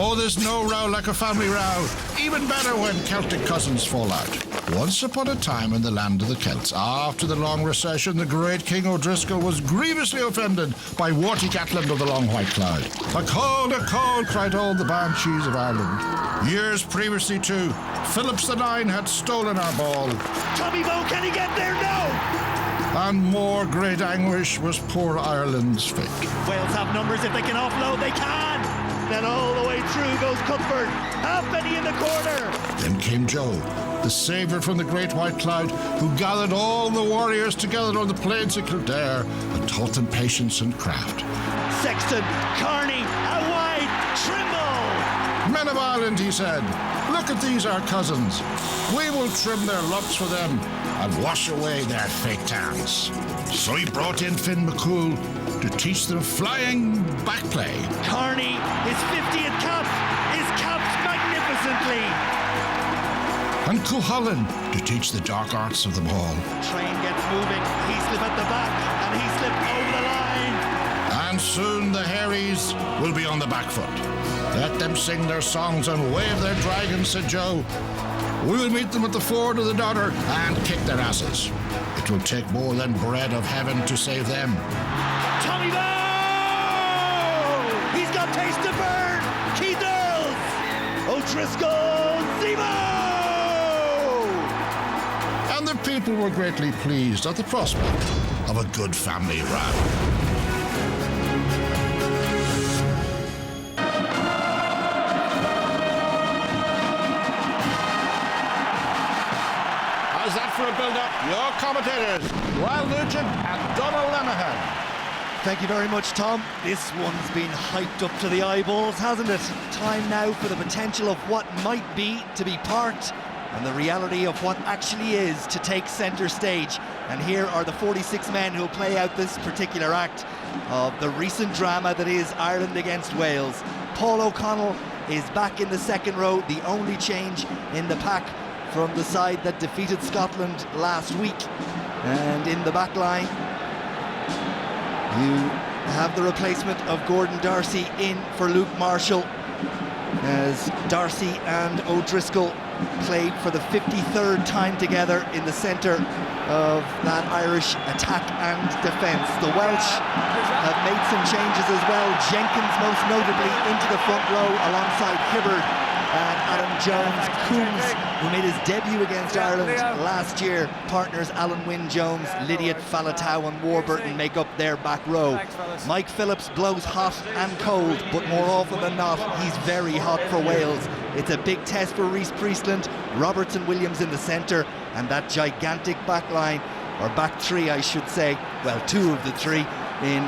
Oh, there's no row like a family row. Even better when Celtic cousins fall out. Once upon a time in the land of the Celts, after the long recession, the great King O'Driscoll was grievously offended by warty Gatland of the Long White Cloud. A cold, cried all the banshees of Ireland. Years previously, too, Phillips the Nine had stolen our ball. Tommy Bowe, can he get there? No! And more great anguish was poor Ireland's fate. Wales have numbers. If they can offload, they can. Then all the way through goes Cuthbert. Halfpenny in the corner. Then came Joe, the saviour from the great white cloud, who gathered all the warriors together on the plains of Kildare and taught them patience and craft. Sexton, Carney, out wide, Trimble. Men of Ireland, he said, look at these our cousins. We will trim their locks for them and wash away their fake tans. So he brought in Finn McCool to teach them flying back play. Carney, his 50th cap, is capped magnificently. And Cuchulainn to teach the dark arts of the ball. Train gets moving, Heaslip at the back, and Heaslip over the line. And soon the Harries will be on the back foot. Let them sing their songs and wave their dragons, said Joe. We will meet them at the ford of the Dodder and kick their asses. It will take more than bread of heaven to save them. Tommy Bowe! He's got taste to burn! Keith Earls! O'Driscoll! Zemo! And the people were greatly pleased at the prospect of a good family row. How's that for a build-up? Your commentators, Ryle Nugent and Donald Lenihan. Thank you very much, Tom. This one's been hyped up to the eyeballs, hasn't it? Time now for the potential of what might be to be part and the reality of what actually is to take centre stage. And here are the 46 men who'll play out this particular act of the recent drama that is Ireland against Wales. Paul O'Connell is back in the second row, the only change in the pack from the side that defeated Scotland last week. And in the back line, you have the replacement of Gordon Darcy in for Luke Marshall, as Darcy and O'Driscoll played for the 53rd time together in the centre of that Irish attack and defence. The Welsh have made some changes as well. Jenkins most notably into the front row alongside Hibbard and Adam Jones. Coombs, who made his debut against Ireland last year. Partners Alan Wynne-Jones, Lydiate, Falatau and Warburton make up their back row. Mike Phillips blows hot and cold, but more often than not, he's very hot for Wales. It's a big test for Rhys Priestland, Robertson Williams in the centre, and that gigantic back line, or back three I should say, well, two of the three in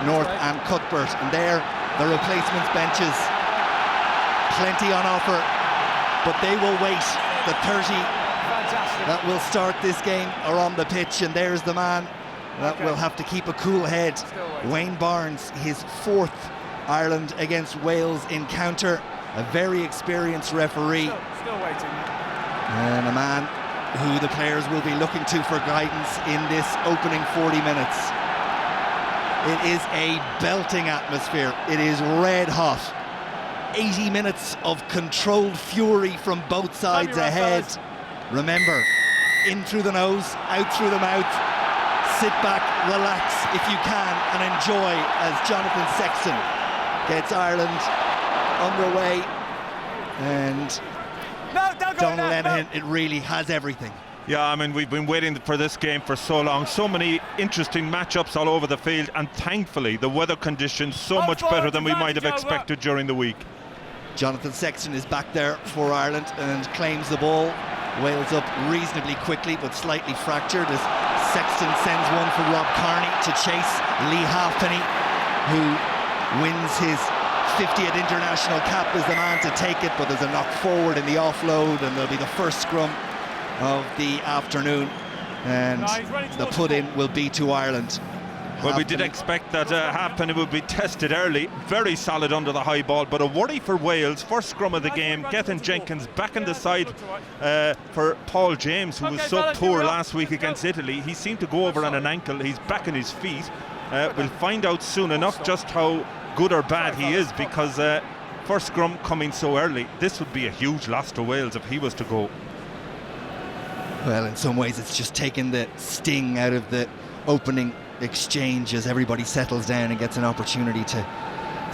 North and Cuthbert. And there, the replacements benches. Plenty on offer, but they will wait. The 30 that will start this game are on the pitch, and there's the man that will have to keep a cool head. Wayne Barnes, his fourth Ireland against Wales encounter, a very experienced referee, still waiting, and a man who the players will be looking to for guidance in this opening 40 minutes. It is a belting atmosphere. It is red hot. 80 minutes of controlled fury from both sides ahead. Remember, in through the nose, out through the mouth. Sit back, relax if you can, and enjoy as Jonathan Sexton gets Ireland underway. And Donald Lenihan, it really has everything. Yeah, I mean, we've been waiting for this game for so long. So many interesting matchups all over the field, and thankfully the weather conditions so much better than we might have expected during the week. Jonathan Sexton is back there for Ireland and claims the ball. Wales up reasonably quickly, but slightly fractured as Sexton sends one for Rob Carney to chase Lee Halfpenny, who wins his 50th international cap, is the man to take it, but there's a knock forward in the offload, and there'll be the first scrum of the afternoon, and the put-in will be to Ireland. Well, we did expect that Halfpenny would be tested early. Very solid under the high ball, but a worry for Wales. First scrum of the game, Gethin Jenkins back in the side for Paul James, who was so poor last week against Italy. He seemed to go over on an ankle. He's back on his feet. We'll find out soon enough just how good or bad he is, because first scrum coming so early, this would be a huge loss to Wales if he was to go. Well, in some ways it's just taken the sting out of the opening exchange as everybody settles down and gets an opportunity to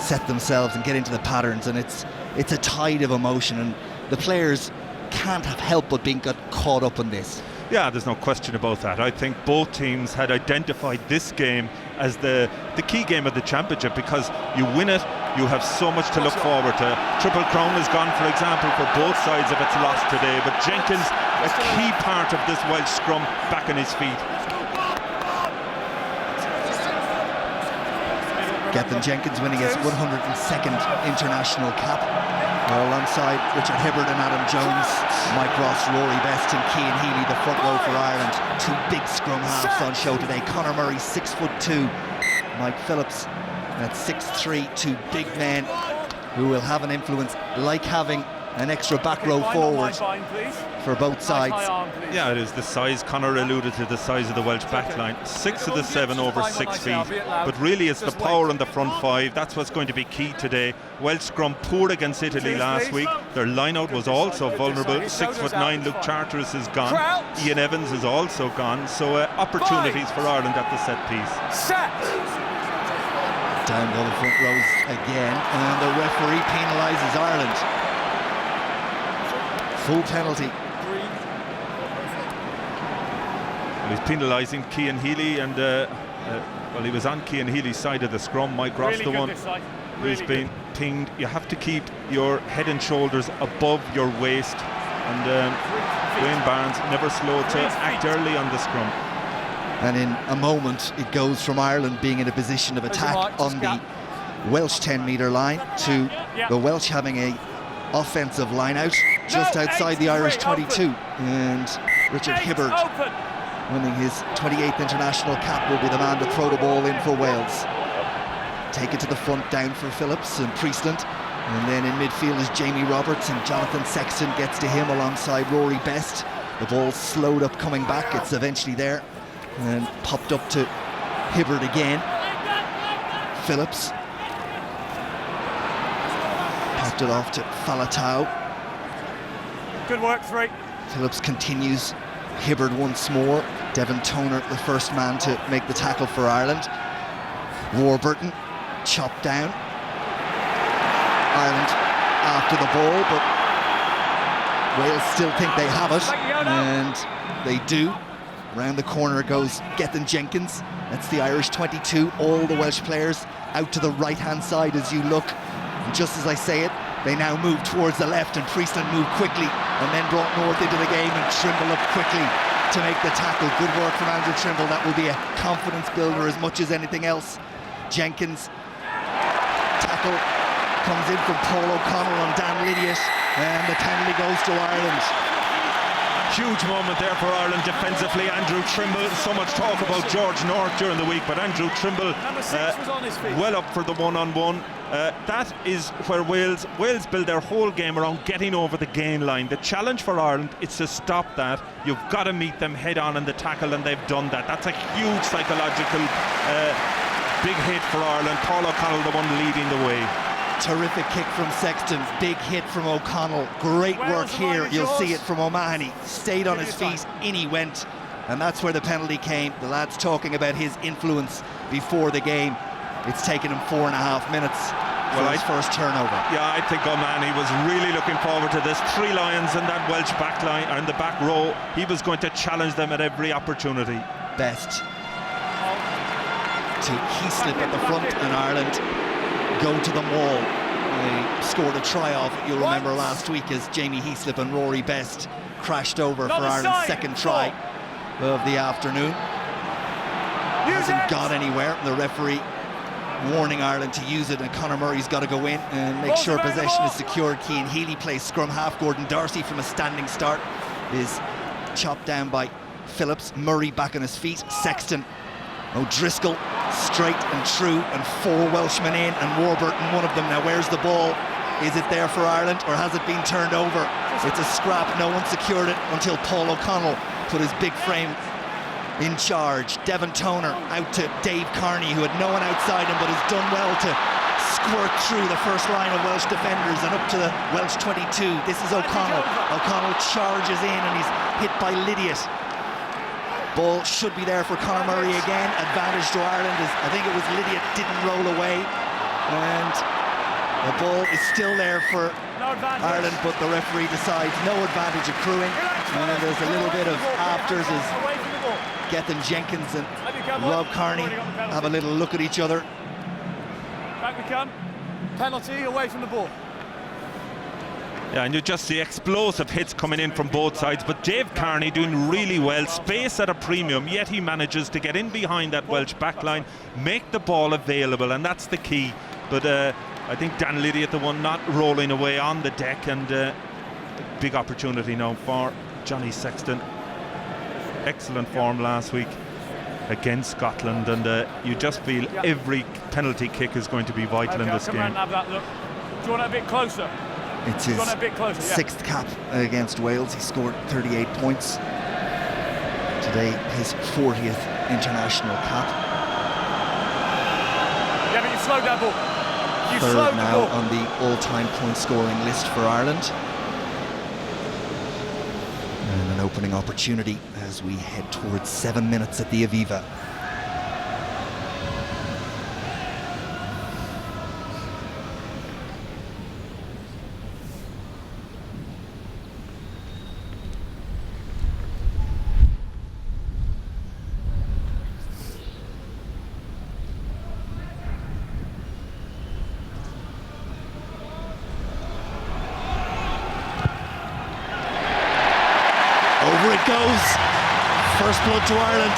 set themselves and get into the patterns, and it's a tide of emotion, and the players can't have helped but being got caught up in this. Yeah, there's no question about that. I think both teams had identified this game as the key game of the championship, because you win it, you have so much to look forward to. Triple Crown has gone, for example, for both sides if it's lost today, but Jenkins, a key part of this Welsh scrum, back on his feet. Gethin Jenkins winning his 102nd international cap, alongside Richard Hibberd and Adam Jones, Mike Ross, Rory Best and Cian Healy, the front row for Ireland. Two big scrum halves on show today. Conor Murray, 6'2", Mike Phillips at 6'3", two big men who will have an influence, like having an extra back row forward for both sides. Yeah, it is the size. Conor alluded to the size of the Welsh backline. 6 of the 7 over 6 feet, but really it's the power on the front 5. That's what's going to be key today. Welsh scrum poor against Italy last week. Their line-out was also vulnerable. 6'9" Luke Charteris is gone. Ian Evans is also gone. So opportunities for Ireland at the set piece. Down go the front rows again, and the referee penalises Ireland. Full penalty. Well, he's penalising Cian Healy, and well, he was on Cian Healy's side of the scrum. Mike Ross, the one who's been pinged. You have to keep your head and shoulders above your waist, and Wayne Barnes never slow to act early on the scrum. And in a moment it goes from Ireland being in a position of attack on the Welsh 10-metre line to the Welsh having a offensive line out just outside the Irish 22, and Richard Hibberd, winning his 28th international cap, will be the man to throw the ball in for Wales. Take it to the front, down for Phillips and Priestland, and then in midfield is Jamie Roberts, and Jonathan Sexton gets to him alongside Rory Best. The ball slowed up coming back, it's eventually there and popped up to Hibberd again. Phillips popped it off to Falatau. Good work, 3. Phillips continues. Hibberd once more. Devon Toner, the first man to make the tackle for Ireland. Warburton chopped down. Ireland after the ball, but Wales still think they have it, and they do. Around the corner goes Gethin Jenkins. That's the Irish 22. All the Welsh players out to the right-hand side as you look. And just as I say it, they now move towards the left, and Priestland moved quickly and then brought North into the game, and Trimble up quickly to make the tackle. Good work from Andrew Trimble. That will be a confidence builder as much as anything else. Jenkins tackle comes in from Paul O'Connell on Dan Lineout, and the penalty goes to Ireland. Huge moment there for Ireland defensively. Andrew Trimble, so much talk about George North during the week, but Andrew Trimble well up for the one-on-one. That is where Wales build their whole game around getting over the gain line. The challenge for Ireland is to stop that. You've got to meet them head on in the tackle, and they've done that. That's a huge psychological big hit for Ireland. Paul O'Connell, the one leading the way. Terrific kick from Sexton, big hit from O'Connell. Great work here. You'll see it from O'Mahony. Stayed on his feet, in he went, and that's where the penalty came. The lad's talking about his influence before the game. It's taken him 4.5 minutes for his first turnover. Yeah, I think O'Mahony was really looking forward to this. 3 Lions in that Welsh back line, or in the back row. He was going to challenge them at every opportunity. Best to Heaslip at the front, and Ireland go to the maul. They scored a try off, you'll remember last week, as Jamie Heaslip and Rory Best crashed over for Ireland's second try of the afternoon. Hasn't got anywhere. The referee warning Ireland to use it, and Conor Murray's got to go in and make sure possession is secured. Cian Healy plays scrum half. Gordon Darcy from a standing start is chopped down by Phillips. Murray back on his feet. Sexton, O'Driscoll straight and true, and 4 Welshmen in, and Warburton one of them. Now where's the ball? Is it there for Ireland, or has it been turned over? It's a scrap. No one secured it until Paul O'Connell put his big frame in charge. Devon Toner out to Dave Carney, who had no one outside him, but has done well to squirt through the first line of Welsh defenders and up to the Welsh 22. This is O'Connell. O'Connell charges in and he's hit by Lineout. Ball should be there for Conor Murray again. Advantage to Ireland as I think it was Lineout didn't roll away. And the ball is still there for Ireland, but the referee decides no advantage accruing. And there's a little bit of afters as Gethin Jenkins and Rob Kearney have a little look at each other. Back we come. Penalty away from the ball. Yeah, and you just see explosive hits coming in from both sides, but Dave Kearney doing really well, space at a premium, yet he manages to get in behind that Welsh backline, make the ball available, and that's the key. But I think Dan Lineout, the one not rolling away on the deck, and big opportunity now for Johnny Sexton. Excellent form last week against Scotland, and you just feel every penalty kick is going to be vital in this game. Have that look. Do you want it a bit closer? It's his sixth cap against Wales. He scored 38 points. Today, his 40th international cap. Yeah, but you slowed that ball. You Third slowed now the ball. on the all-time point scoring list for Ireland. And an opening opportunity as we head towards 7 minutes at the Aviva. Over it goes. First blood to Ireland.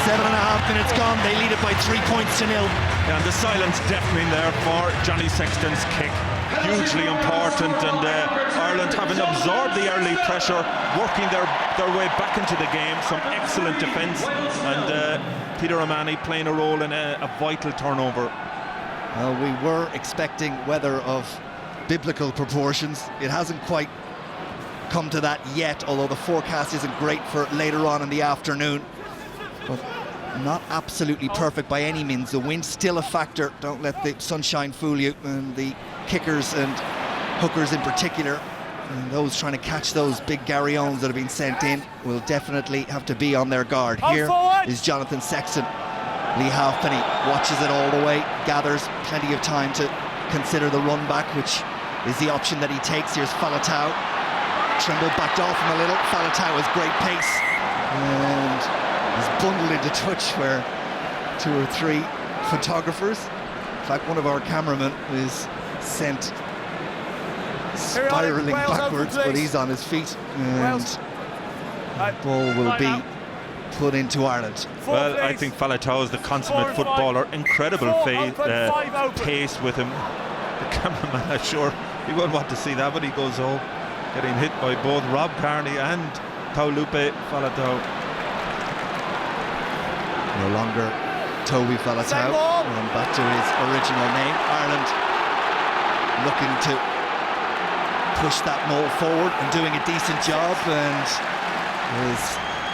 7.5 minutes gone. They lead it by 3 points to 0. Yeah, and the silence deafening there for Johnny Sexton's kick. Hugely important, and Ireland having absorbed the early pressure, working their way back into the game. Some excellent defence, and Peter O'Mahony playing a role in a vital turnover. Well, we were expecting weather of biblical proportions. It hasn't quite come to that yet, although the forecast isn't great for later on in the afternoon. But not absolutely perfect by any means. The wind's still a factor. Don't let the sunshine fool you. And the kickers and hookers in particular, and those trying to catch those big Garryones that have been sent in, will definitely have to be on their guard. Here is Jonathan Sexton. Lee Halfpenny watches it all the way, gathers plenty of time to consider the run back, which is the option that he takes. Here's Faletau. Trimble backed off him a little. Faletau has great pace and is bundled into touch where 2 or 3 photographers, in fact one of our cameramen, is sent spiralling backwards, but he's on his feet, and the ball will be put into Ireland. Well, I think Faletau is the consummate footballer. Incredible pace with him. The cameraman, I'm sure he won't want to see that, but he goes home, getting hit by both Rob Kearney and Taulupe Faletau. No longer Toby Faletau, and back to his original name. Ireland looking to push that maul forward and doing a decent job, and there's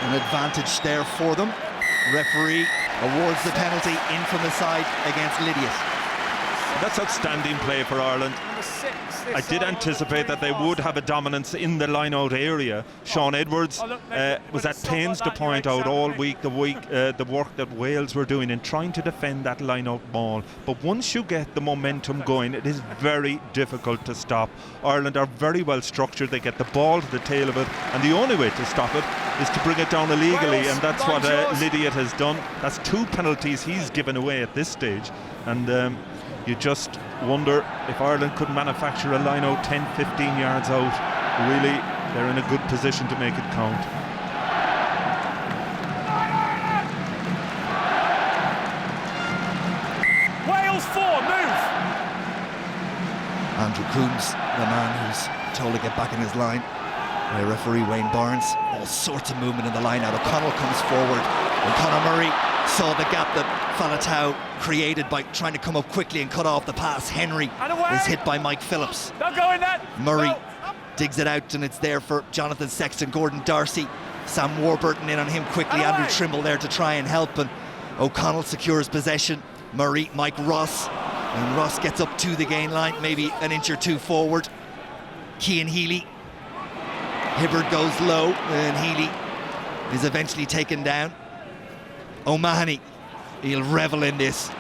an advantage there for them. Referee awards the penalty in from the side against Lineout. That's outstanding play for Ireland. I did anticipate that they would have a dominance in the line-out area. Sean Edwards was at pains to point out all week the work that Wales were doing in trying to defend that line-out ball. But once you get the momentum going, it is very difficult to stop. Ireland are very well structured. They get the ball to the tail of it, and the only way to stop it is to bring it down illegally, and that's what Lineout has done. That's 2 penalties he's given away at this stage, and you just wonder if Ireland could manufacture a line out 10-15 yards out. Really, they're in a good position to make it count. Wales 4, move! Andrew Coombs, the man who's told to get back in his line by referee Wayne Barnes. All sorts of movement in the line out. O'Connell comes forward, and Conor Murray saw the gap that Faletau created by trying to come up quickly and cut off the pass. Henry is hit by Mike Phillips. Don't go in that. Murray digs it out, and it's there for Jonathan Sexton. Gordon Darcy, Sam Warburton in on him quickly. Andrew Trimble there to try and help, and O'Connell secures possession. Murray, Mike Ross And Ross gets up to the gain line, maybe an inch or two forward. Cian Healy. Hibbard goes low, and Healy is eventually taken down. O'Mahony, he'll revel in this.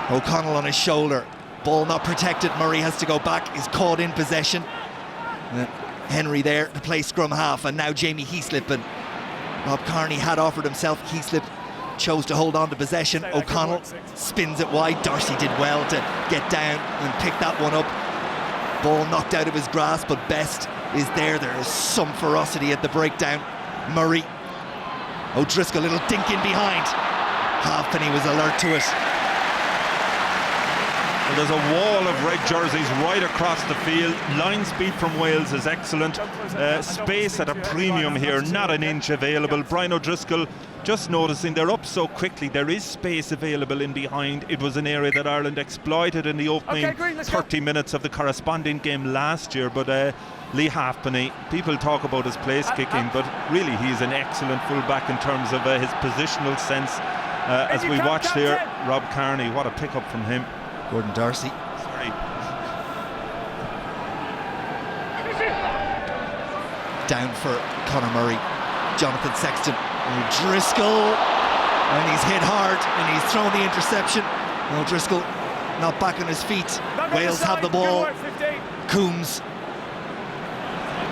O'Connell on his shoulder. Ball not protected. Murray has to go back. He's caught in possession. Henry there to play scrum half, and now Jamie Heaslip. And Rob Kearney had offered himself. Heaslip chose to hold on to possession. O'Connell spins it wide. Darcy did well to get down and pick that one up. Ball knocked out of his grasp, but Best is there. There is some ferocity at the breakdown. Murray. O'Driscoll, little dink in behind. Halfpenny was alert to it. Well, there's a wall of red jerseys right across the field. Line speed from Wales is excellent. Space at a premium here, not an inch available. Brian O'Driscoll just noticing they're up so quickly. There is space available in behind. It was an area that Ireland exploited in the opening 30 minutes of the corresponding game last year. But Lee Halfpenny, people talk about his place kicking, but really he's an excellent fullback in terms of his positional sense. As we watch there, Rob Kearney, what a pickup from him. Gordon Darcy. Sorry. Down for Conor Murray. Jonathan Sexton. O'Driscoll. And he's hit hard and he's thrown the interception. O'Driscoll not back on his feet. Wales have the ball. Coombs.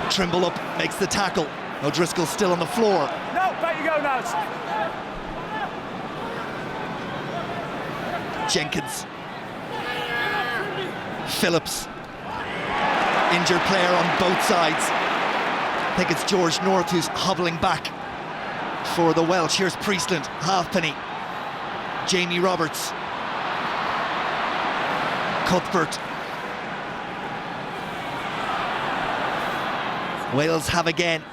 Trimble up, makes the tackle. O'Driscoll still on the floor. No, back you go now. Jenkins. Phillips. Injured player on both sides. I think it's George North who's hobbling back for the Welsh. Here's Priestland, Halfpenny, Jamie Roberts, Cuthbert. Wales have again.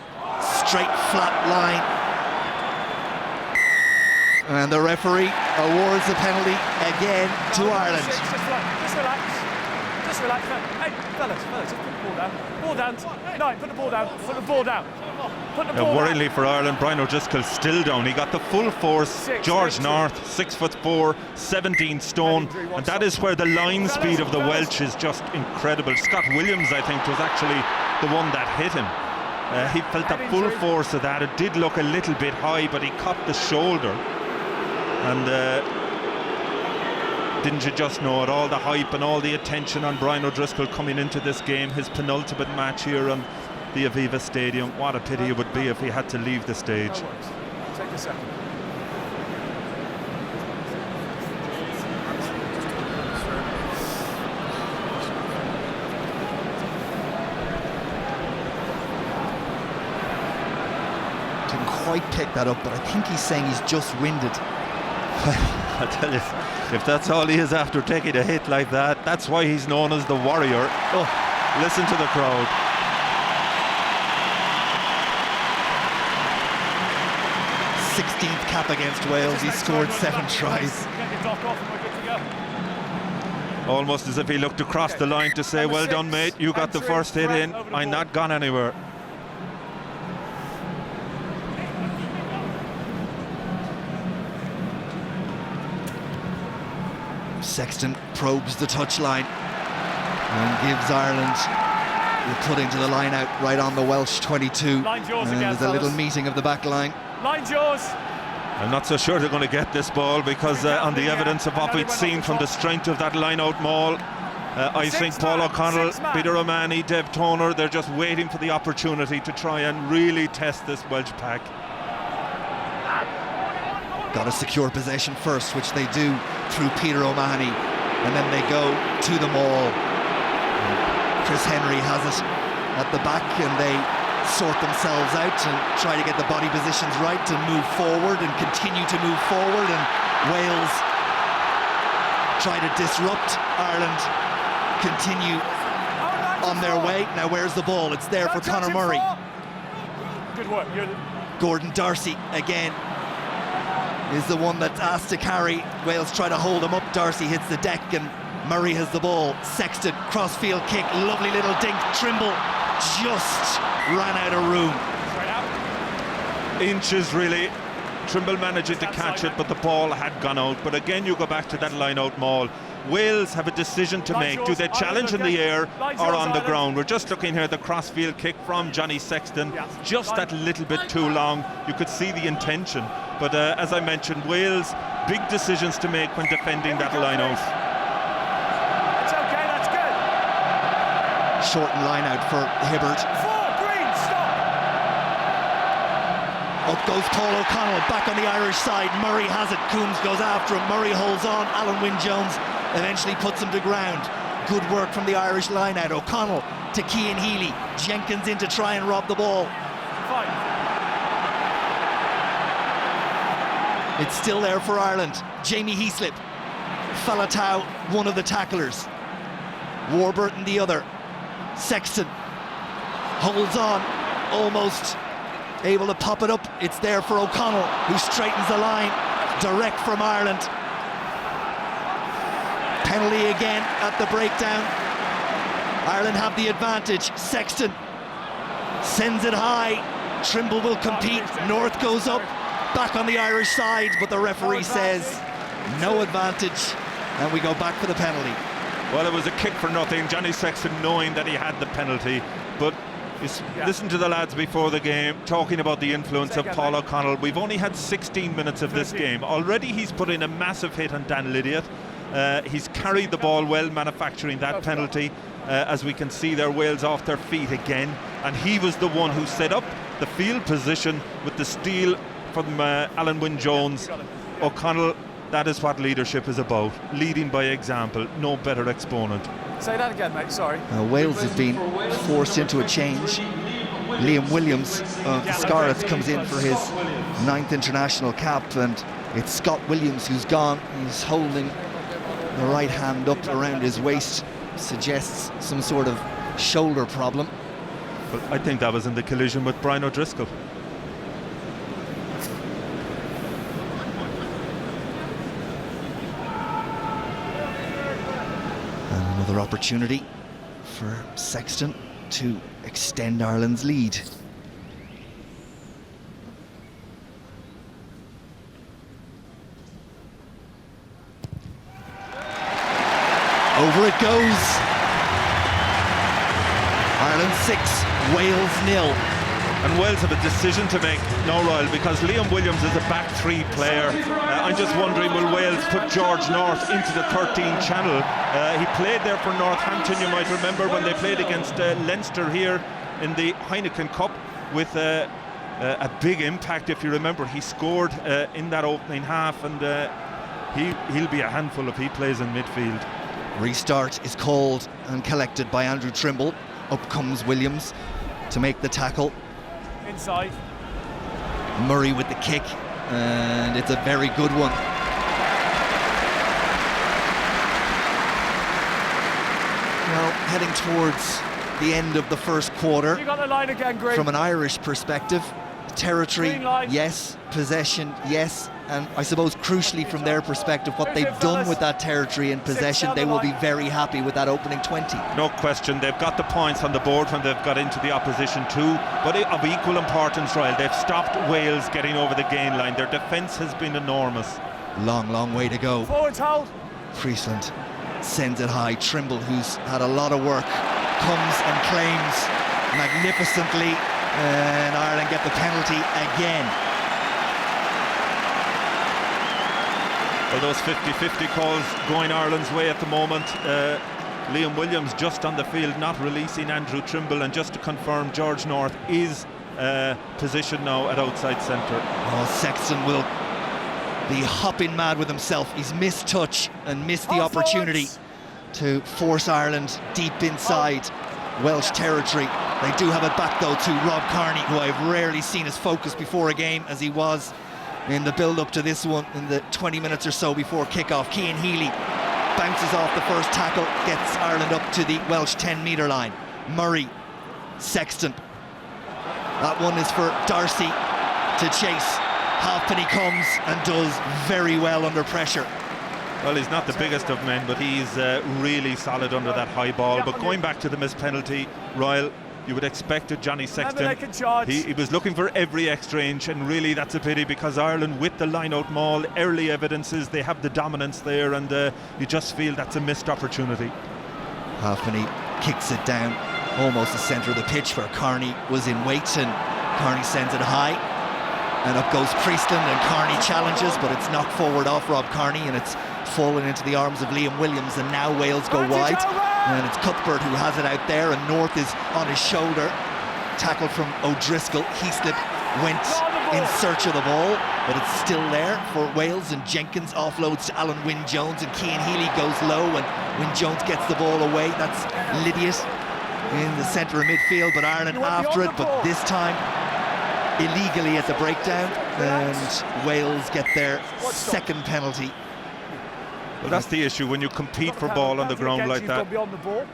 Straight, flat line. And the referee awards the penalty again to Ireland. Just relax. Just relax. Hey, fellas, just put the ball down. Ball down. No, put the ball down. Put the ball down. Put the ball Worryingly for Ireland, Brian O'Driscoll still down. He got the full force. George North, 6'4", 17 stone, and that is where the line speed of the Welsh is just incredible. Scott Williams, I think, was actually the one that hit him. He felt the full force of that. It did look a little bit high, but he caught the shoulder. And didn't you just know it? All the hype and all the attention on Brian O'Driscoll coming into this game, his penultimate match here on the Aviva Stadium. What a pity it would be if he had to leave the stage. Take a second. Didn't quite pick that up, but I think he's saying he's just winded. I tell you, if that's all he is after taking a hit like that, that's why he's known as the Warrior. Oh, listen to the crowd. th cap against Wales. He scored 7 tries. Almost as if he looked across the line to say, well done, mate, you got the first hit in, I'm not gone anywhere. Sexton probes the touchline and gives Ireland the putting to the line out right on the Welsh 22. And there's a little meeting of the back line. Line's yours. I'm not so sure they're going to get this ball because on the evidence of what we'd seen from the strength of that line-out maul, I think Paul O'Connell, Peter O'Mahony, Deb Toner, they're just waiting for the opportunity to try and really test this Welsh pack. Got to secure possession first, which they do through Peter O'Mahony, and then they go to the maul. Chris Henry has it at the back, and they sort themselves out and try to get the body positions right to move forward and continue to move forward, and Wales try to disrupt Ireland, continue on their way. Now where's the ball? It's there for Conor Murray. Good work. Gordon Darcy again is the one that's asked to carry. Wales try to hold him up. Darcy hits the deck and Murray has the ball. Sexton, crossfield kick, lovely little dink. Trimble just ran out of room. Inches really. Trimble managing to catch it, but the ball had gone out. But again, you go back to that line-out maul. Wales have a decision to make. Do they challenge in the air or on the ground? We're just looking here at the crossfield kick from Johnny Sexton. Just that little bit too long. You could see the intention. But as I mentioned, Wales, big decisions to make when defending that line-out. It's okay, that's good. Shortened line out for Hibbert. Green, stop. Up goes Paul O'Connell, back on the Irish side. Murray has it, Coombs goes after him. Murray holds on, Alan Wynne-Jones eventually puts him to ground. Good work from the Irish line out. O'Connell to Cian Healy. Jenkins in to try and rob the ball. Fine. It's still there for Ireland. Jamie Heaslip. Falatau, one of the tacklers. Warburton, the other. Sexton holds on, almost able to pop it up. It's there for O'Connell, who straightens the line. Direct from Ireland. Penalty again at the breakdown. Ireland have the advantage. Sexton sends it high. Trimble will compete. North goes up. Back on the Irish side, but the referee says no advantage, and we go back for the penalty. Well, it was a kick for nothing. Johnny Sexton knowing that he had the penalty, but listen to the lads before the game talking about the influence of Paul O'Connell. We've only had 16 minutes of this game. Already he's put in a massive hit on Dan Lydiot. He's carried the ball well, manufacturing that penalty. As we can see there, Wales off their feet again, and he was the one who set up the field position with the steal from Alan Wynne-Jones. O'Connell, that is what leadership is about, leading by example. No better exponent. Say that again, mate, sorry. Wales has been forced into a change. Liam Williams of the Scarlets comes in for his 9th international cap, and it's Scott Williams who's gone. He's holding the right hand up around his waist, suggests some sort of shoulder problem. But I think that was in the collision with Brian O'Driscoll. And another opportunity for Sexton to extend Ireland's lead. Over it goes. Ireland 6, Wales 0. And Wales have a decision to make now, Royal, because Liam Williams is a back three player. I'm just wondering, will Wales put George North into the 13 channel? He played there for Northampton, you might remember, when they played against Leinster here in the Heineken Cup with a big impact. If you remember, he scored in that opening half, and he'll be a handful if he plays in midfield. Restart is called and collected by Andrew Trimble. Up comes Williams to make the tackle. Inside. Murray with the kick, and it's a very good one. Well, heading towards the end of the first quarter. You got the line again, Green. From an Irish perspective, territory, yes. Possession, yes. And I suppose crucially from their perspective, what they've done with that territory and possession, they will be very happy with that opening 20. No question, they've got the points on the board when they've got into the opposition too, but of equal importance, Ryle, they've stopped Wales getting over the gain line. Their defence has been enormous. Long way to go. Forwards hold. Friesland sends it high. Trimble, who's had a lot of work, comes and claims magnificently, and Ireland get the penalty again. Well, those 50-50 calls going Ireland's way at the moment. Liam Williams just on the field, not releasing Andrew Trimble, and just to confirm, George North is positioned now at outside centre. Oh, Sexton will be hopping mad with himself. He's missed touch and missed the opportunity to force Ireland deep inside Welsh territory. They do have it back though to Rob Kearney, who I've rarely seen as focused before a game as he was in the build-up to this one in the 20 minutes or so before kick-off. Cian Healy bounces off the first tackle, gets Ireland up to the Welsh 10-metre line. Murray, Sexton. That one is for Darcy to chase. Halfpenny comes and does very well under pressure. Well, he's not the biggest of men, but he's really solid under that high ball. But going back to the missed penalty, Royal, you would expect of Johnny Sexton. they can charge. He was looking for every extra inch, and really that's a pity, because Ireland with the line-out maul, early evidences, they have the dominance there, and you just feel that's a missed opportunity. Halfpenny kicks it down almost the centre of the pitch where Carney was in wait, and Carney sends it high. And up goes Priestland, and Carney challenges, but it's knocked forward off Rob Carney, and it's fallen into the arms of Liam Williams, and now Wales go wide. And it's Cuthbert who has it out there, and North is on his shoulder. Tackled from O'Driscoll. Heaslip went in search of the ball, but it's still there for Wales, and Jenkins offloads to Alan Wynne-Jones, and Cian Healy goes low, and Wynne-Jones gets the ball away. That's Lydiot in the centre of midfield, but Ireland after it, but this time illegally at the breakdown, and Wales get their second penalty. Well, that's the issue when you compete for ball on the ground like that. Beyond the ball.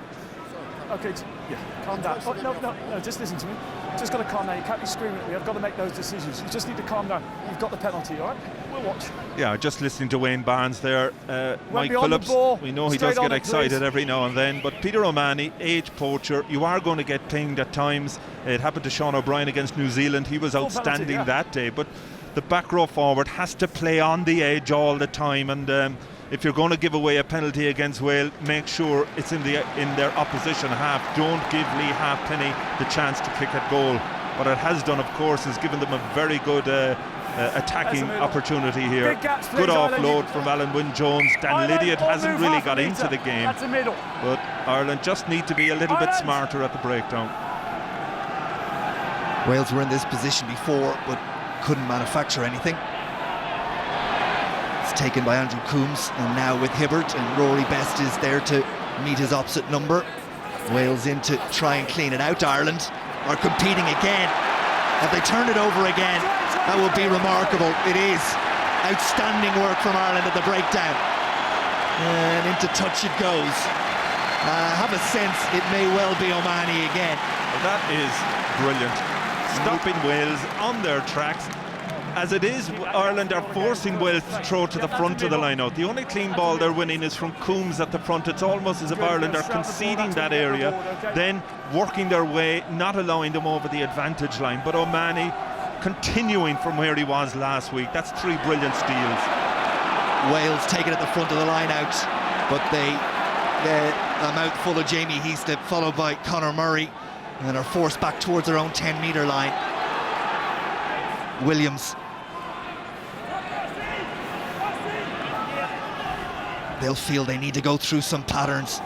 Okay, yeah, calm down. Oh, no, just listen to me. Just got to calm down. You can't be screaming at me. I've got to make those decisions. You just need to calm down. You've got the penalty, all right? We'll watch. Yeah, just listening to Wayne Barnes there. Mike Phillips, we know he does get excited every now and then, but Peter O'Mahony, age poacher, you are going to get pinged at times. It happened to Sean O'Brien against New Zealand. He was outstanding that day, but the back row forward has to play on the edge all the time, and if you're going to give away a penalty against Wales, make sure it's in their opposition half. Don't give Lee Halfpenny the chance to kick at goal. What it has done, of course, is given them a very good attacking opportunity here. Good offload from Alan Wynne-Jones. Dan Lydiot hasn't really got into the game, but Ireland just need to be a little bit smarter at the breakdown. Wales were in this position before, but couldn't manufacture anything. Taken by Andrew Coombs, and now with Hibbert, and Rory Best is there to meet his opposite number. Wales in to try and clean it out. Ireland are competing again. Have they turned it over again? That will be remarkable. It is. Outstanding work from Ireland at the breakdown. And into touch it goes. I have a sense it may well be O'Mahony again. Well, that is brilliant. Stopping Wales on their tracks. As it is, Ireland are forcing Wales to throw to the front of the line-out. The only clean ball they're winning is from Coombs at the front. It's almost as if Ireland are conceding that area, then working their way, not allowing them over the advantage line. But O'Mahony continuing from where he was last week. That's three brilliant steals. Wales take it at the front of the line-out, but a mouthful of Jamie Heaslip, followed by Conor Murray, and are forced back towards their own 10-metre line. Williams. They'll feel they need to go through some patterns,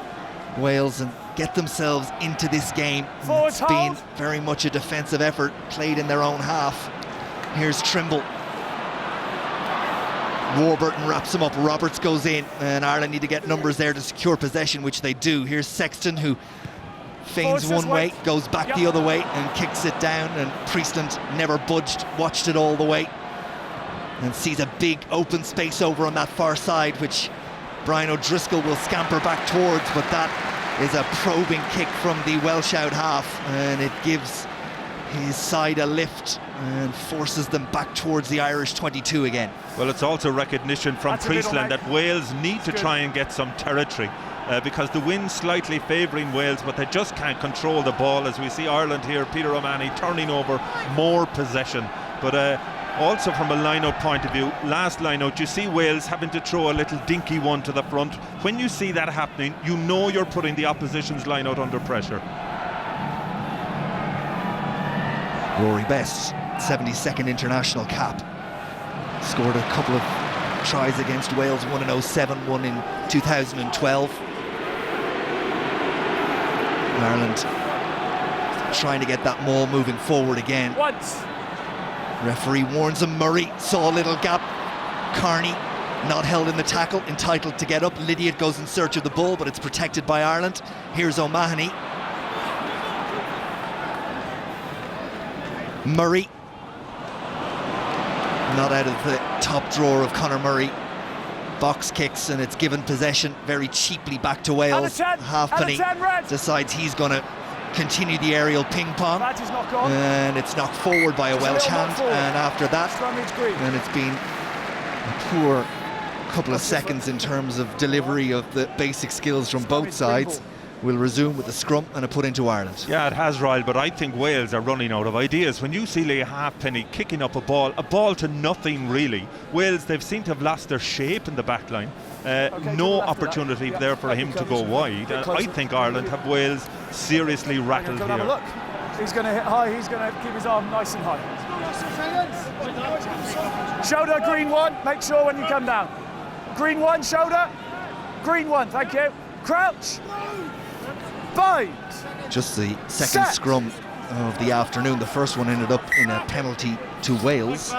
Wales, and get themselves into this game. It's been very much a defensive effort played in their own half. Here's Trimble. Warburton wraps him up. Roberts goes in, and Ireland need to get numbers there to secure possession, which they do. Here's Sexton, who feigns one way, goes back the other way, and kicks it down, and Priestland never budged, watched it all the way, and sees a big open space over on that far side, which Brian O'Driscoll will scamper back towards, but that is a probing kick from the Welsh out half, and it gives his side a lift and forces them back towards the Irish 22 again. Well, it's also recognition from Priestland that Wales need to try and get some territory, because the wind's slightly favouring Wales, but they just can't control the ball, as we see Ireland here, Peter O'Mahony turning over more possession. But also from a line-out point of view, last line-out, you see Wales having to throw a little dinky one to the front. When you see that happening, you know you're putting the opposition's line-out under pressure. Rory Best, 72nd international cap, scored a couple of tries against Wales, one in 07, one in 2012. Ireland trying to get that maul moving forward again. Referee warns him. Murray saw a little gap. Carney not held in the tackle, entitled to get up. Lydiot goes in search of the ball, but it's protected by Ireland. Here's O'Mahony. Murray, not out of the top drawer of Conor Murray. Box kicks, and it's given possession very cheaply back to Wales. Halfpenny decides he's going to continue the aerial ping pong, and it's knocked forward by a Welsh hand, and after that, and it's been a poor couple of seconds in terms of delivery of the basic skills from both sides. will resume with the scrum and a put into Ireland. Yeah, it has, Ryle, but I think Wales are running out of ideas. When you see Lee Halfpenny kicking up a ball to nothing really. Wales, they've seemed to have lost their shape in the back line. No opportunity there for him to go wide. I think Ireland have Wales seriously rattled Have a here. look. He's going to hit high, he's going to keep his arm nice and high. Shoulder, green one, make sure when you come down. Green one, shoulder. Green one, thank you. Crouch. Bind. Just the second Set. scrum of the afternoon. The first one ended up in a penalty to Wales.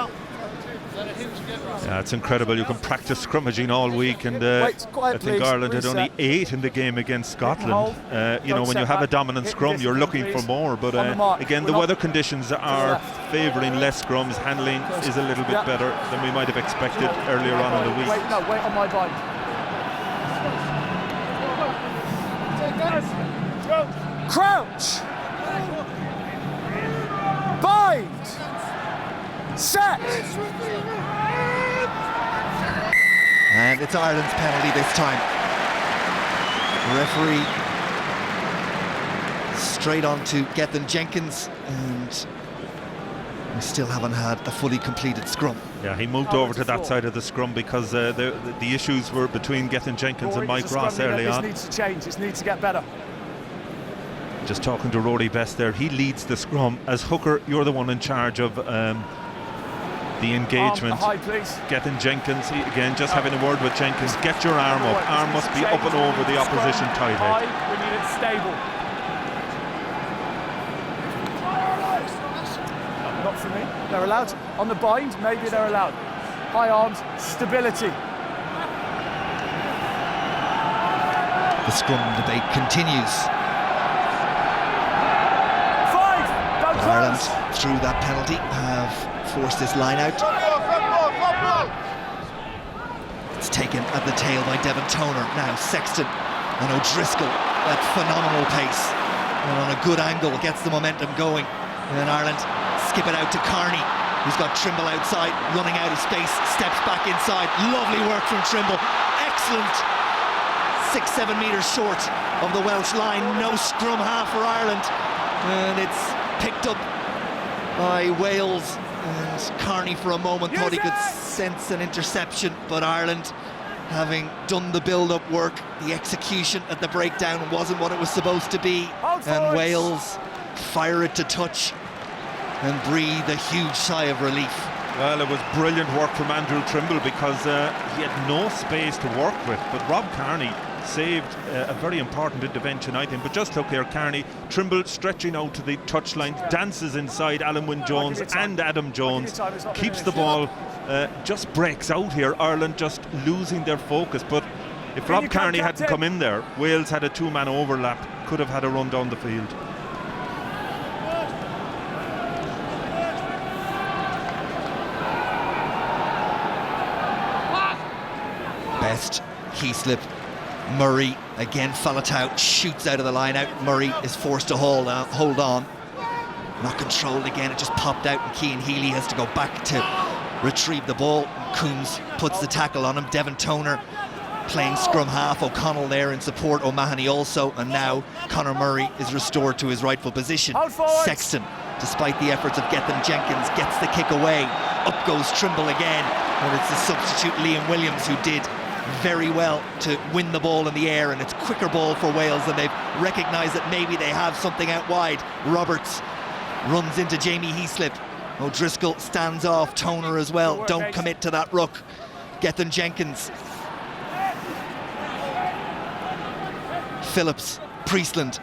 Yeah, it's incredible. You can practice scrummaging all week, and Wait, quiet, I think please. Ireland had only Reset. 8 in the game against Scotland. hold. You know, Don't when you set have a back. dominant Hit scrum, this, you're looking for please. more. But On the mark. again, We're the not- weather conditions are left. favouring less scrums. Handling is a little bit Yeah. better than we might have expected earlier on in the week. Wait on my bind. Crouch. Bind. Set. And it's Ireland's penalty this time. The referee straight on to Gethin Jenkins, and we still haven't had the fully completed scrum. Yeah, he moved over to that side of the scrum because the issues were between Gethin Jenkins and Mike Ross early on. This needs to change, this needs to get better. Just talking to Rory Best there, he leads the scrum. As hooker, you're the one in charge of the engagement. High, please. Gethin Jenkins, again, just having a word with Jenkins. Get your arm up. Arm must be up and over the opposition tight head. High, we need it stable. Not for me. They're allowed. On the bind, maybe they're allowed. High arms, stability. The scrum debate continues. Ireland, through that penalty, have forced this line out. It's taken at the tail by Devon Toner. Now Sexton and O'Driscoll at phenomenal pace. And on a good angle, gets the momentum going. And then Ireland skip it out to Carney, who's got Trimble outside, running out of space, steps back inside. Lovely work from Trimble. Excellent. 6-7 metres short of the Welsh line. No scrum half for Ireland. And it's picked up by Wales, and Carney for a moment thought he could sense an interception, but Ireland, having done the build-up work, the execution at the breakdown wasn't what it was supposed to be, and Wales fire it to touch and breathe a huge sigh of relief. Well, it was brilliant work from Andrew Trimble because he had no space to work with, but Rob Carney saved a very important intervention, I think. But just look here, Carney, Trimble stretching out to the touchline, dances inside Alan Wynne-Jones and Adam Jones, keeps the ball, just breaks out here. Ireland just losing their focus. But if Rob Carney hadn't come in there, Wales had a two-man overlap, could have had a run down the field. Best, Heaslip, Murray, again Falatau shoots out of the line out. Murray is forced to hold on. Not controlled again, it just popped out, and Cian Healy has to go back to retrieve the ball. Coombs puts the tackle on him. Devon Toner playing scrum half. O'Connell there in support, O'Mahony also, and now Conor Murray is restored to his rightful position. Sexton, despite the efforts of Gethin Jenkins, gets the kick away. Up goes Trimble again, and it's the substitute Liam Williams who did very well to win the ball in the air, and it's quicker ball for Wales, and they've recognised that maybe they have something out wide. Roberts runs into Jamie Heaslip. O'Driscoll stands off Toner as well. Don't commit to that ruck. Gethin Jenkins, Phillips, Priestland,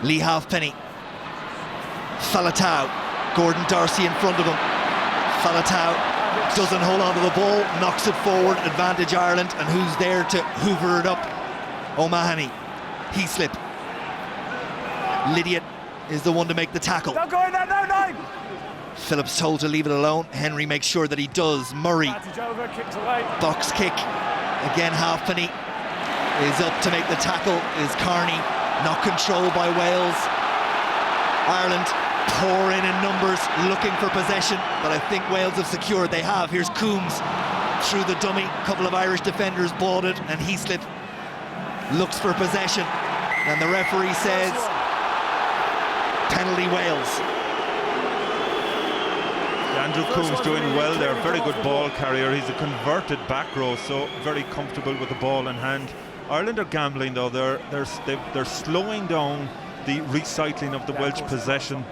Lee Halfpenny, Falatau, Gordon Darcy in front of him. Falatau doesn't hold on to the ball, knocks it forward, advantage Ireland, and who's there to hoover it up? O'Mahony. Heaslip. Lydiate is the one to make the tackle. Don't go in there, no. Phillips told to leave it alone. Henry makes sure that he does. Murray, Over, kicked away. box kick. Again, Halfpenny is up to make the tackle. Is Carney, not controlled by Wales. Ireland pour in numbers, looking for possession, but I think Wales have secured. They have. Here's Coombs through the dummy. A couple of Irish defenders bought it, and Heaslip looks for possession. And the referee says penalty Wales. Andrew Coombs doing well there, very good ball carrier. He's a converted back row, so very comfortable with the ball in hand. Ireland are gambling though, they're slowing down the recycling of the Welsh possession.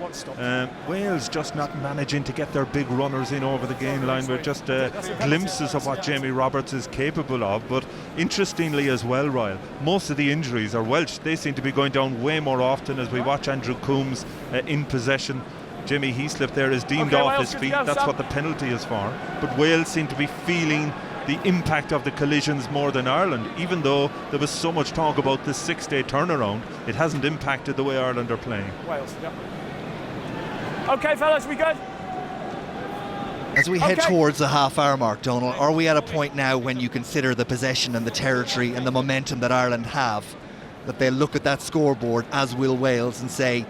Wales just not managing to get their big runners in over the gain line. We're just glimpses of what Jamie Roberts is capable of. But interestingly as well, Ryle, most of the injuries are Welsh. They seem to be going down way more often as we watch Andrew Coombs in possession. Jamie Heaslip there is deemed off his feet. That's what the penalty is for. But Wales seem to be feeling the impact of the collisions more than Ireland. Even though there was so much talk about this 6-day turnaround, it hasn't impacted the way Ireland are playing. Wales, yeah. Okay, fellas, we good? As we head towards the half-hour mark, Donal, are we at a point now when you consider the possession and the territory and the momentum that Ireland have, that they'll look at that scoreboard, as will Wales, and say,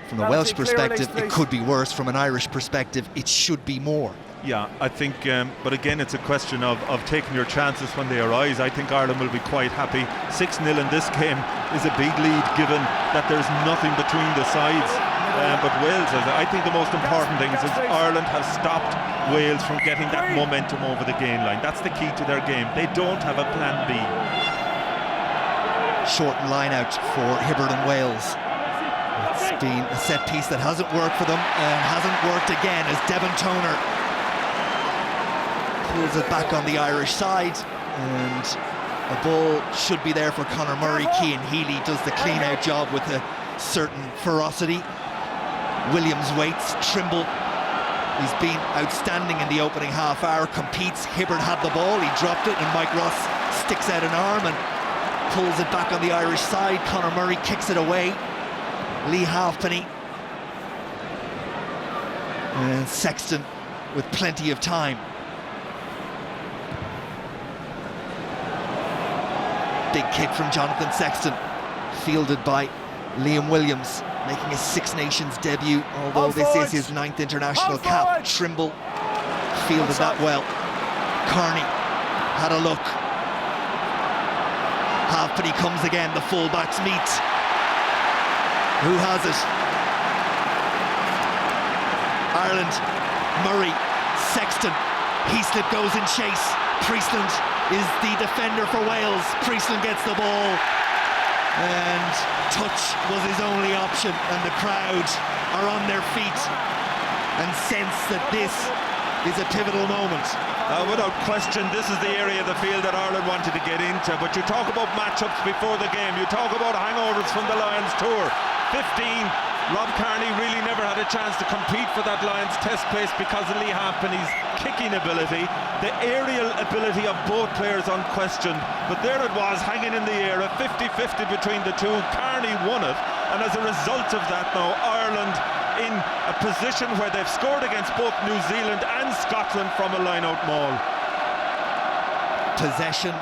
from a Welsh perspective, it could be worse. From an Irish perspective, it should be more? Yeah, I think, but again, it's a question of taking your chances when they arise. I think Ireland will be quite happy. 6-0 in this game is a big lead, given that there's nothing between the sides. But Wales, I think the most important thing is Ireland has stopped Wales from getting that momentum over the gain line. That's the key to their game. They don't have a plan B. Shortened line out for Hibbert and Wales. It's been a set piece that hasn't worked for them, and hasn't worked again as Devon Toner pulls it back on the Irish side, and a ball should be there for Conor Murray. Cian Healy does the clean out job with a certain ferocity. Williams waits. Trimble, he's been outstanding in the opening half hour, competes. Hibbert had the ball, he dropped it, and Mike Ross sticks out an arm and pulls it back on the Irish side. Conor Murray kicks it away. Lee Halfpenny and Sexton with plenty of time. Big kick from Jonathan Sexton, fielded by Liam Williams, making his Six Nations debut, although this is his 9th international cap. Trimble fielded that well. Carney had a look. Halfpenny comes again, the fullbacks meet. Who has it? Ireland, Murray, Sexton. Heaslip goes in chase. Priestland is the defender for Wales. Priestland gets the ball, and touch was his only option, and the crowd are on their feet and sense that this is a pivotal moment. Without question, this is the area of the field that Ireland wanted to get into. But you talk about matchups before the game, you talk about hangovers from the Lions tour. 15, Rob Kearney really never had a chance to compete for that Lions test place because of Lee Halfpenny's kicking ability. The aerial ability of both players unquestioned, but there it was, hanging in the air, a 50-50 between the two. Kearney won it, and as a result of that now, Ireland in a position where they've scored against both New Zealand and Scotland from a line-out maul. Possession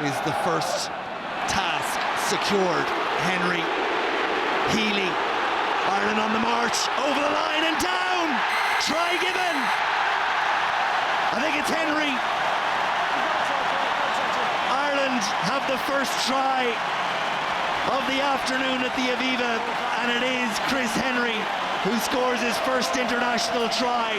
is the first task secured. Henry, Healy, Ireland on the march, over the line and down. Try given. I think it's Henry. Ireland have the first try of the afternoon at the Aviva, and it is Chris Henry who scores his first international try.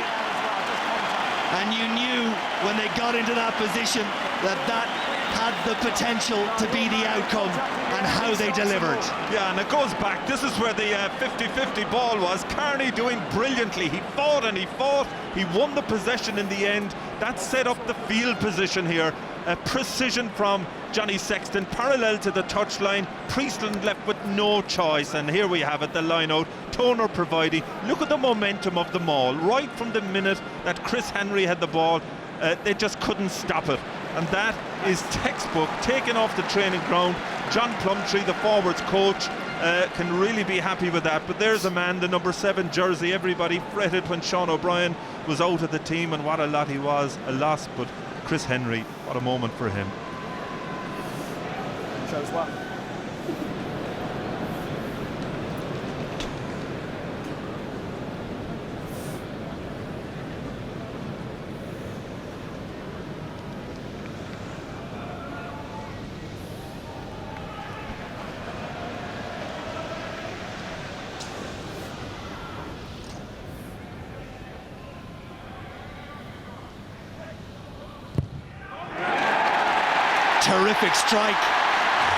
And you knew when they got into that position that that had the potential to be the outcome, and how they delivered. Yeah, and it goes back, this is where the 50-50 ball was. Kearney doing brilliantly, he fought and he fought, he won the possession in the end. That set up the field position here. Precision from Johnny Sexton, parallel to the touchline. Priestland left with no choice, and here we have it, the line out. Toner providing. Look at the momentum of the maul. Right from the minute that Chris Henry had the ball, they just couldn't stop it. And that is textbook, taken off the training ground. John Plumtree, the forwards coach, can really be happy with that. But there's a man, the number 7 jersey. Everybody fretted when Sean O'Brien was out of the team, and what a lot he was, a loss. But Chris Henry, what a moment for him. Shows well. terrific strike.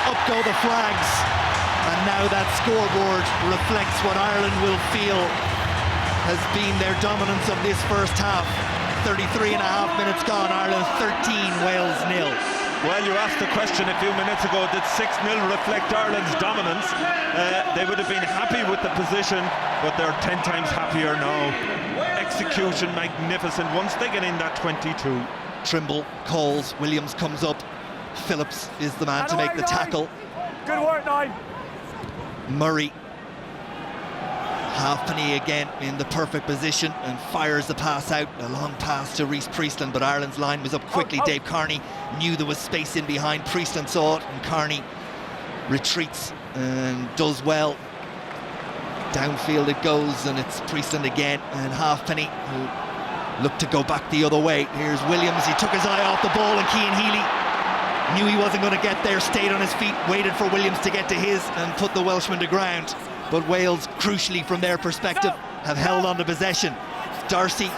Up go the flags. And now that scoreboard reflects what Ireland will feel has been their dominance of this first half. 33 and a half minutes gone, Ireland 13, Wales 0. Well, you asked the question a few minutes ago, did 6-0 reflect Ireland's dominance? They would have been happy with the position, but they're 10 times happier now. Execution magnificent once they get in that 22. Trimble calls, Williams comes up, Phillips is the man to make the tackle. Good work, 9. Murray, Halfpenny again in the perfect position and fires the pass out, a long pass to Rhys Priestland, but Ireland's line was up quickly. Dave Kearney knew there was space in behind, Priestland saw it, and Kearney retreats and does well. Downfield it goes, and it's Priestland again, and Halfpenny who looked to go back the other way. Here's Williams, he took his eye off the ball, and Cian Healy knew he wasn't going to get there, stayed on his feet, waited for Williams to get to his and put the Welshman to ground. But Wales, crucially from their perspective, have held on to possession. Darcy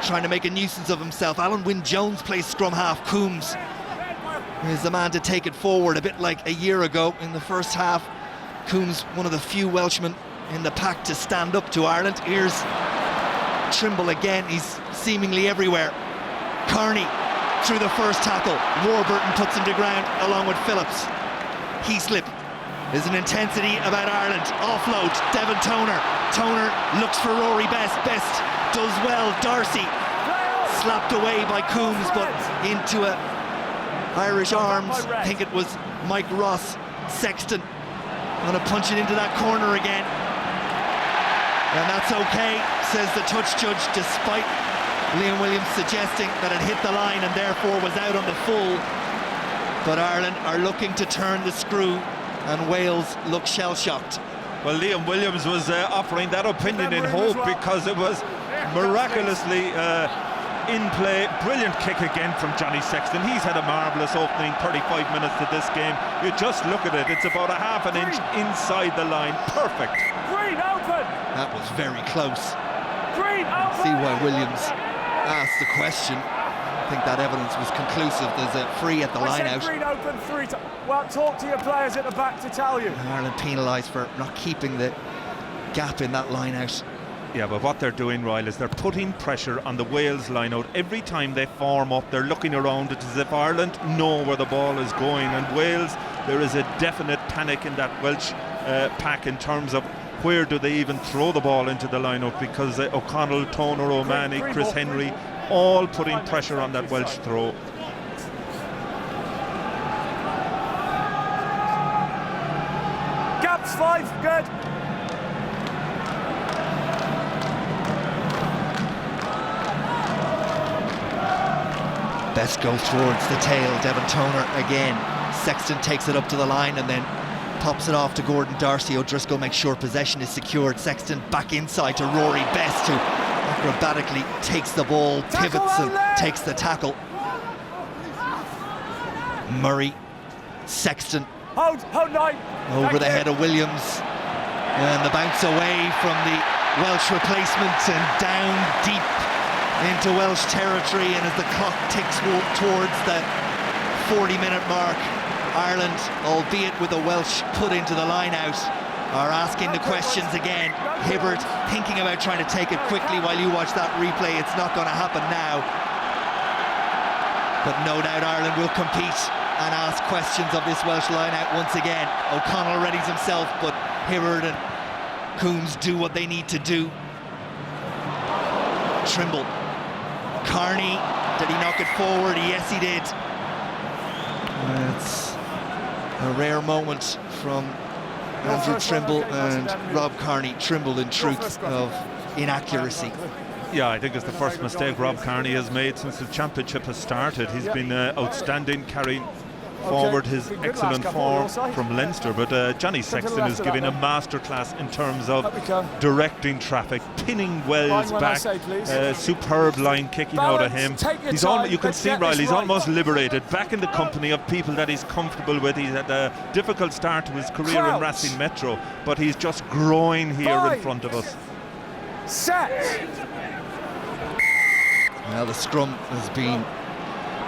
trying to make a nuisance of himself. Alan Wynne-Jones plays scrum half. Coombs is the man to take it forward, a bit like a year ago in the first half. Coombs, one of the few Welshmen in the pack to stand up to Ireland. Here's Trimble again, he's seemingly everywhere. Kearney through the first tackle. Warburton puts him to ground along with Phillips. Heaslip. There's an intensity about Ireland. Offload, Devon Toner. Toner looks for Rory Best. Best does well. Darcy slapped away by Coombs, but into Irish arms. I think it was Mike Ross. Sexton gonna punch it into that corner again. And that's okay, says the touch judge, despite Liam Williams suggesting that it hit the line and therefore was out on the full. But Ireland are looking to turn the screw, and Wales look shell-shocked. Well, Liam Williams was offering that opinion in hope because it was miraculously in play. Brilliant kick again from Johnny Sexton. He's had a marvellous opening 35 minutes to this game. You just look at it, it's about a half an inch inside the line. Perfect. Green open. That was very close. Green open. See why Williams asked the question. I think that evidence was conclusive. There's a free at the line out. Green open 3 times. Well, talk to your players at the back to tell you. And Ireland penalised for not keeping the gap in that line out. Yeah, but what they're doing, Ryle, is they're putting pressure on the Wales line out. Every time they form up, they're looking around. It's as if Ireland know where the ball is going, and Wales, there is a definite panic in that Welsh pack in terms of where do they even throw the ball into the lineup, because O'Connell, Toner, O'Mahony, Chris Henry, all putting pressure on that Welsh throw. Gaps 5, good. Best goes towards the tail. Devon Toner again. Sexton takes it up to the line and then pops it off to Gordon Darcy. O'Driscoll makes sure possession is secured. Sexton back inside to Rory Best, who acrobatically takes the ball, pivots and takes the tackle. Murray, Sexton Hold 9. over the head of Williams, and the bounce away from the Welsh replacement and down deep into Welsh territory. And as the clock ticks towards the 40-minute mark, Ireland, albeit with a Welsh put into the line out, are asking the questions again. Hibbert thinking about trying to take it quickly while you watch that replay. It's not going to happen now, but no doubt Ireland will compete and ask questions of this Welsh line out once again. O'Connell readies himself, but Hibbert and Coombs do what they need to do. Trimble, Kearney, did he knock it forward? Yes, he did. It's a rare moment from Andrew Trimble and Rob Kearney. Trimble, in truth, of inaccuracy. Yeah, I think it's the first mistake Rob Kearney has made since the championship has started. He's been outstanding, carrying forward his excellent form from Leinster, but Johnny Sexton is giving a masterclass in terms of directing traffic, pinning Wells back, superb line kicking out of him. He's you can see, Riley, he's almost liberated, back in the company of people that he's comfortable with. He's had a difficult start to his career in Racing Metro, but he's just growing here in front of us. Set. Well, the scrum has been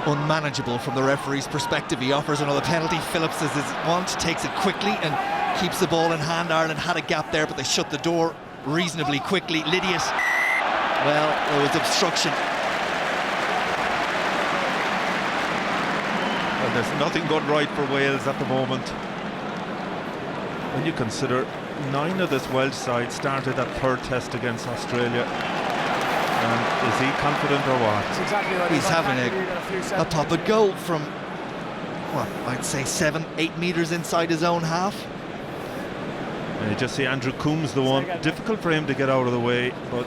unmanageable from the referee's perspective. He offers another penalty. Phillips, as his wont, takes it quickly and keeps the ball in hand. Ireland had a gap there, but they shut the door reasonably quickly. Lydiot, well, there was obstruction. Well, there's nothing going right for Wales at the moment. When you consider 9 of this Welsh side started that third test against Australia. And is he confident or what? That's exactly right. He's having a pop-it goal from, what, I'd say 7-8 metres inside his own half. And you just see Andrew Coombs, the one. Difficult for him to get out of the way, but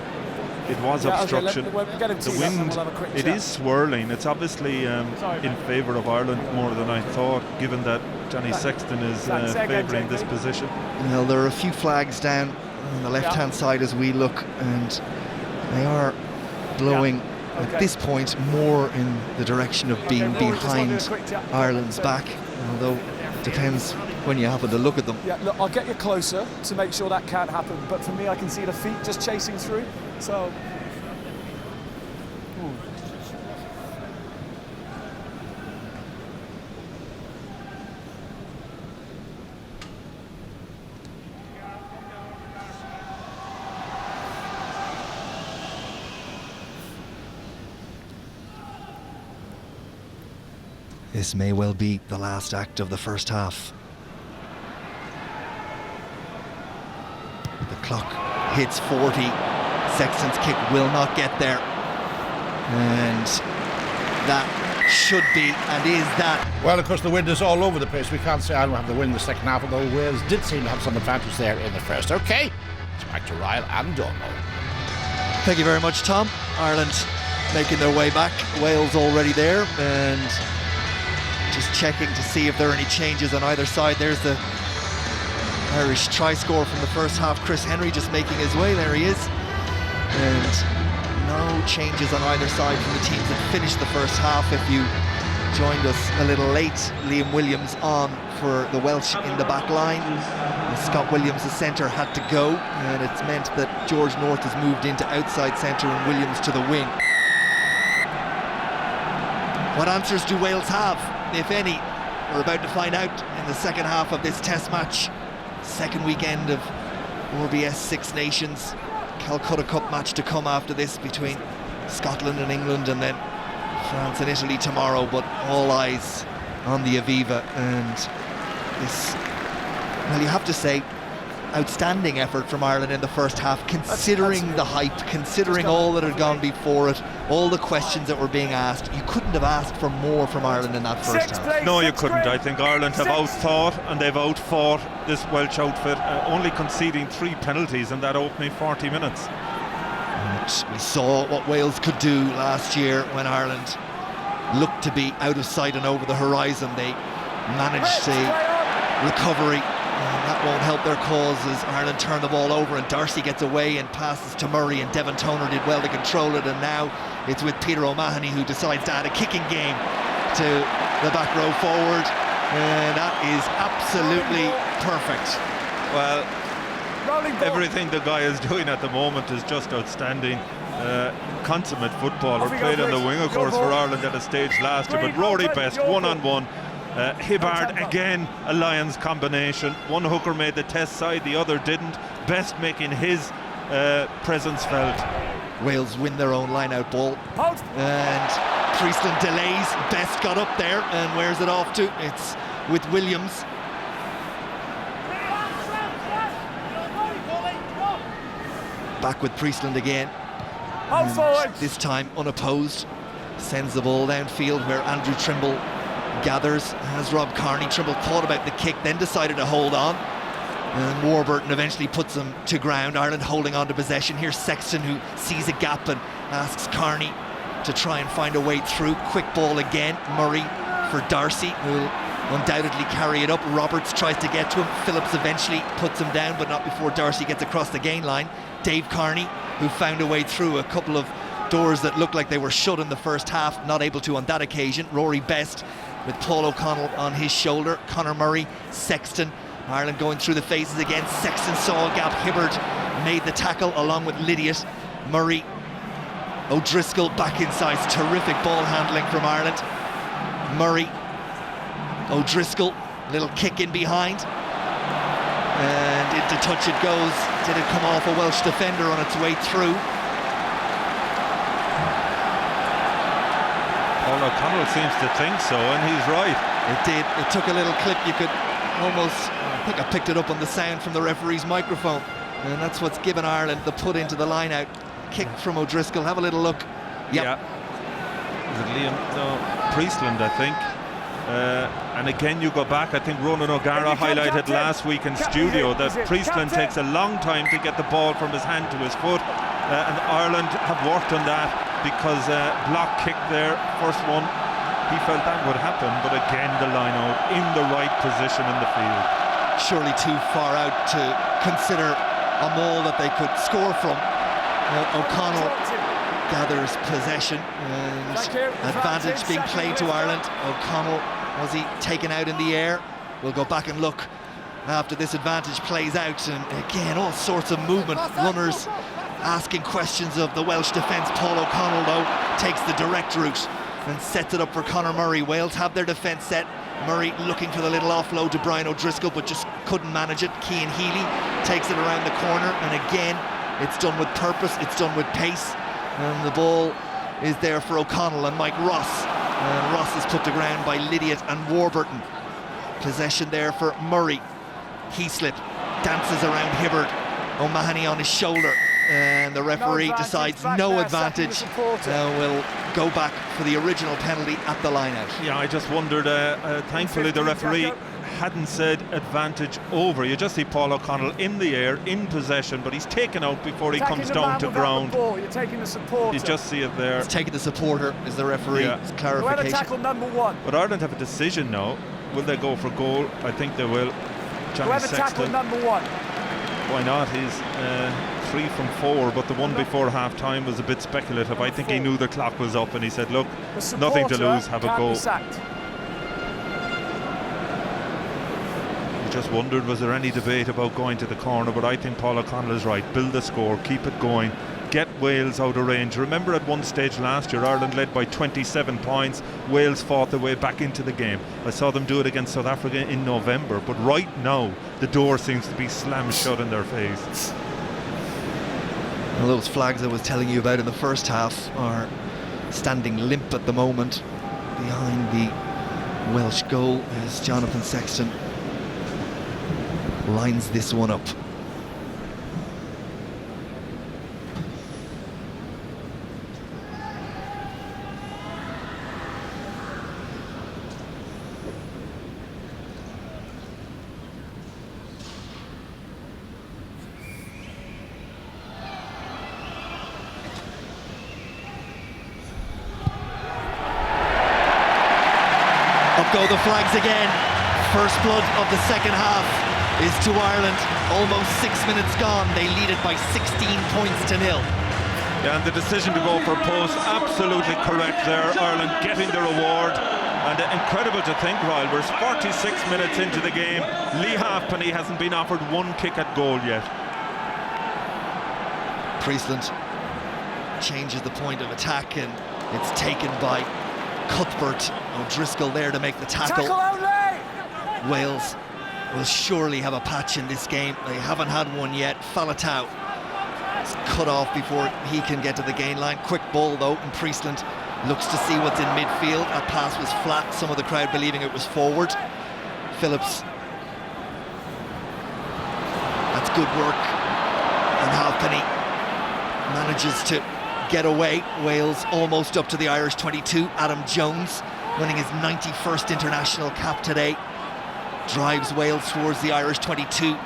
it was obstruction. The wind, it is swirling. It's obviously in favour of Ireland more than I thought, given that Johnny Sexton is favouring this position. Well, there are a few flags down on the left-hand side as we look, and they are blowing at this point more in the direction of being behind Ireland's back, although it depends when you happen to look at them. Yeah, look, I'll get you closer to make sure that can't happen, but for me I can see the feet just chasing through, so... This may well be the last act of the first half. The clock hits 40. Sexton's kick will not get there. And that should be and is that. Well, of course, the wind is all over the place. We can't say Ireland will have the win in the second half, although Wales did seem to have some advantage there in the first. OK, it's back to Ryle and Donald. Thank you very much, Tom. Ireland making their way back. Wales already there, and just checking to see if there are any changes on either side. There's the Irish try score from the first half. Chris Henry just making his way. There he is. And no changes on either side from the teams that finished the first half. If you joined us a little late, Liam Williams on for the Welsh in the back line. Scott Williams, the centre, had to go, and it's meant that George North has moved into outside centre and Williams to the wing. What answers do Wales have, if any? We're about to find out in the second half of this test match. Second weekend of RBS Six Nations. Calcutta Cup match to come after this between Scotland and England, and then France and Italy tomorrow, but all eyes on the Aviva. And this, well, you have to say, outstanding effort from Ireland in the first half, considering the hype, considering all that had gone before it, all the questions that were being asked. You couldn't have asked for more from Ireland in that first half. No, you couldn't. I think Ireland have outthought and they've outfought this Welsh outfit, only conceding 3 penalties in that opening 40 minutes. And we saw what Wales could do last year when Ireland looked to be out of sight and over the horizon. They managed a recovery. That won't help their cause as Ireland turn the ball over, and Darcy gets away and passes to Murray, and Devon Toner did well to control it, and now it's with Peter O'Mahony, who decides to add a kicking game to the back row forward, and that is absolutely perfect. Well, everything the guy is doing at the moment is just outstanding. Consummate footballer, played on the wing of course for Ireland at a stage last year, but Rory Best one-on-one. Hibbard again, a Lions combination. One hooker made the test side, the other didn't. Best making his presence felt. Wales win their own line-out ball, and Priestland delays. Best got up there, and where's it off to? It's with Williams. Back with Priestland again. This time unopposed. Sends the ball downfield where Andrew Trimble gathers, as Rob Carney. Trimble thought about the kick, then decided to hold on, and Warburton eventually puts them to ground. Ireland holding on to possession. Here's Sexton, who sees a gap and asks Carney to try and find a way through. Quick ball again. Murray for Darcy, who will undoubtedly carry it up. Roberts tries to get to him. Phillips eventually puts him down, but not before Darcy gets across the gain line. Dave Carney, who found a way through a couple of doors that looked like they were shut in the first half, not able to on that occasion. Rory Best with Paul O'Connell on his shoulder. Conor Murray, Sexton. Ireland going through the phases again. Sexton saw a gap. Hibbard made the tackle along with Lydiot. Murray, O'Driscoll back inside. Terrific ball handling from Ireland. Murray, O'Driscoll, little kick in behind, and into touch it goes. Did it come off a Welsh defender on its way through? Paul O'Connell seems to think so, and he's right. It did. It took a little clip. You could almost, I think I picked it up on the sound from the referee's microphone, and that's what's given Ireland the put into the line-out. Kick from O'Driscoll. Have a little look. Yep. Yeah. Is it Liam? No, Priestland, I think. And again, you go back. I think Ronan O'Gara highlighted last week in studio that Priestland takes a long time to get the ball from his hand to his foot, and Ireland have worked on that because block kick there, first one. He felt that would happen, but again, the line out in the right position in the field. Surely too far out to consider a maul that they could score from. O'Connell gathers possession and advantage being played to Ireland. O'Connell, was he taken out in the air? We'll go back and look after this advantage plays out, and again all sorts of movement, runners asking questions of the Welsh defence. Paul O'Connell though takes the direct route and sets it up for Conor Murray. Wales have their defence set. Murray looking for the little offload to Brian O'Driscoll, but just couldn't manage it. Cian Healy takes it around the corner, and again it's done with purpose, it's done with pace, and the ball is there for O'Connell and Mike Ross, and Ross is put to ground by Lineout and Warburton. Possession there for Murray. Heaslip dances around Hibbard, O'Mahony on his shoulder, and the referee decides no advantage. Will go back for the original penalty at the line-out. Yeah, I just wondered, thankfully the referee hadn't said advantage over. You just see Paul O'Connell in the air, in possession, but he's taken out before he comes down to ground. You're taking the supporter. You just see it there. He's taking the supporter, is the referee's clarification. Whoever tackled number one. But Ireland have a decision now. Will they go for goal? I think they will. Johnny Whoever Sexton. tackled number one. Why not? He's 3 from 4, but the one before half-time was a bit speculative. I think he knew the clock was up and he said, look, nothing to lose, have a go. I just wondered, was there any debate about going to the corner? But I think Paul O'Connell is right. Build the score, keep it going, get Wales out of range. Remember at one stage last year, Ireland led by 27 points. Wales fought their way back into the game. I saw them do it against South Africa in November. But right now, the door seems to be slammed shut in their face. Well, those flags I was telling you about in the first half are standing limp at the moment. Behind the Welsh goal as Jonathan Sexton lines this one up. Up go the flags again. First blood of the second half is to Ireland. Almost 6 minutes gone. They lead it by 16 points to 0. Yeah, and the decision to go for post, absolutely correct there. Ireland getting the reward. And incredible to think, Ryle, we're 46 minutes into the game. Lee Halfpenny hasn't been offered one kick at goal yet. Priestland changes the point of attack, and it's taken by Cuthbert. O'Driscoll there to make the tackle. Wales will surely have a patch in this game. They haven't had one yet. Faletau is cut off before he can get to the gain line. Quick ball though, and Priestland looks to see what's in midfield. That pass was flat, some of the crowd believing it was forward. Phillips, that's good work, and Halfpenny manages to get away. Wales almost up to the Irish 22. Adam Jones, winning his 91st international cap today, drives Wales towards the Irish 22.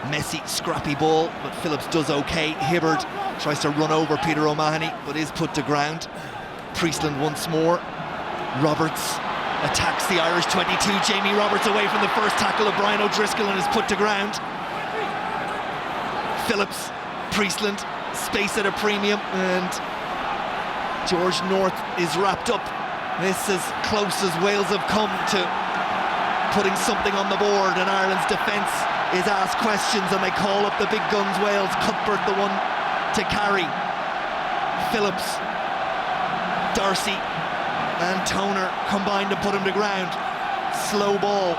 Messy, scrappy ball, but Phillips does okay. Hibbard tries to run over Peter O'Mahony, but is put to ground. Priestland once more. Roberts attacks the Irish 22. Jamie Roberts away from the first tackle of Brian O'Driscoll and is put to ground. Phillips, Priestland, space at a premium, and George North is wrapped up. This is as close as Wales have come to putting something on the board, and Ireland's defence is asked questions and they call up the big guns. Wales, Cuthbert the one to carry. Phillips, Darcy, and Toner combined to put him to ground. Slow ball.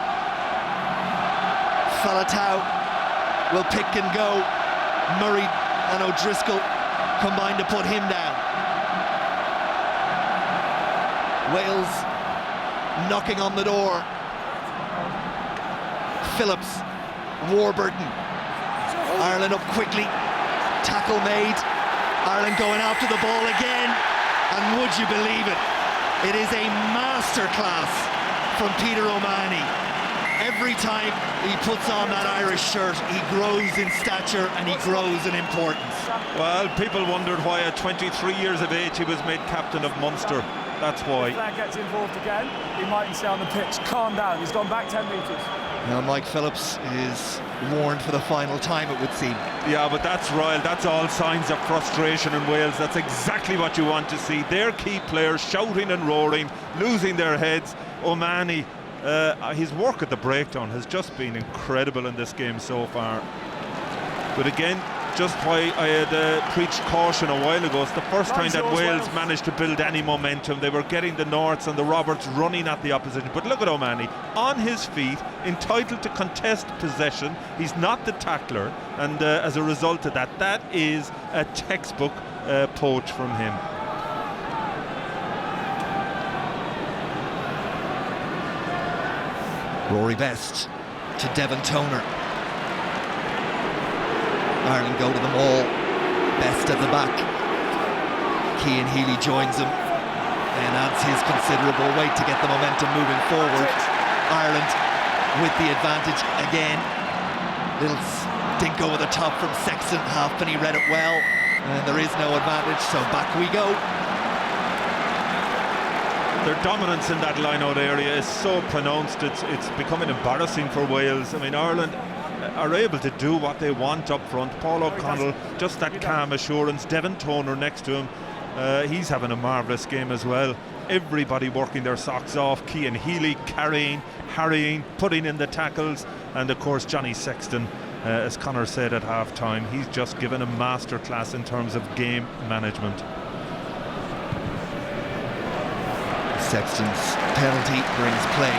Falatau will pick and go. Murray and O'Driscoll combined to put him down. Wales knocking on the door. Phillips, Warburton. Ireland up quickly. Tackle made. Ireland going after the ball again. And would you believe it? It is a masterclass from Peter O'Mahony. Every time he puts on that Irish shirt, he grows in stature and he grows in importance. Well, people wondered why at 23 years of age he was made captain of Munster. That's why. If Flag gets involved again, he mightn't stay on the pitch. Calm down, he's gone back 10 metres. Now Mike Phillips is warned for the final time, it would seem. Yeah, but that's royal. That's all signs of frustration in Wales. That's exactly what you want to see. Their key players shouting and roaring, losing their heads. O'Mahony, his work at the breakdown has just been incredible in this game so far. But again, just why I had preached caution a while ago. It's the first time that Wales managed to build any momentum. They were getting the Norths and the Roberts running at the opposition. But look at O'Mahony, on his feet, entitled to contest possession. He's not the tackler, and as a result of that, that is a textbook poach from him. Rory Best to Devon Toner. Ireland go to the maul. Best at the back. Cian Healy joins him and adds his considerable weight to get the momentum moving forward. Ireland with the advantage again. Little dink over the top from Sexton. Halfpenny read it well, and there is no advantage, so back we go. Their dominance in that line-out area is so pronounced, it's becoming embarrassing for Wales. I mean, Ireland are able to do what they want up front. Paul O'Connell, just that calm assurance. Devon Toner next to him, he's having a marvellous game as well. Everybody working their socks off. Cian Healy carrying, harrying, putting in the tackles, and of course Johnny Sexton, as Conor said at half-time, he's just given a masterclass in terms of game management. Sexton's penalty brings play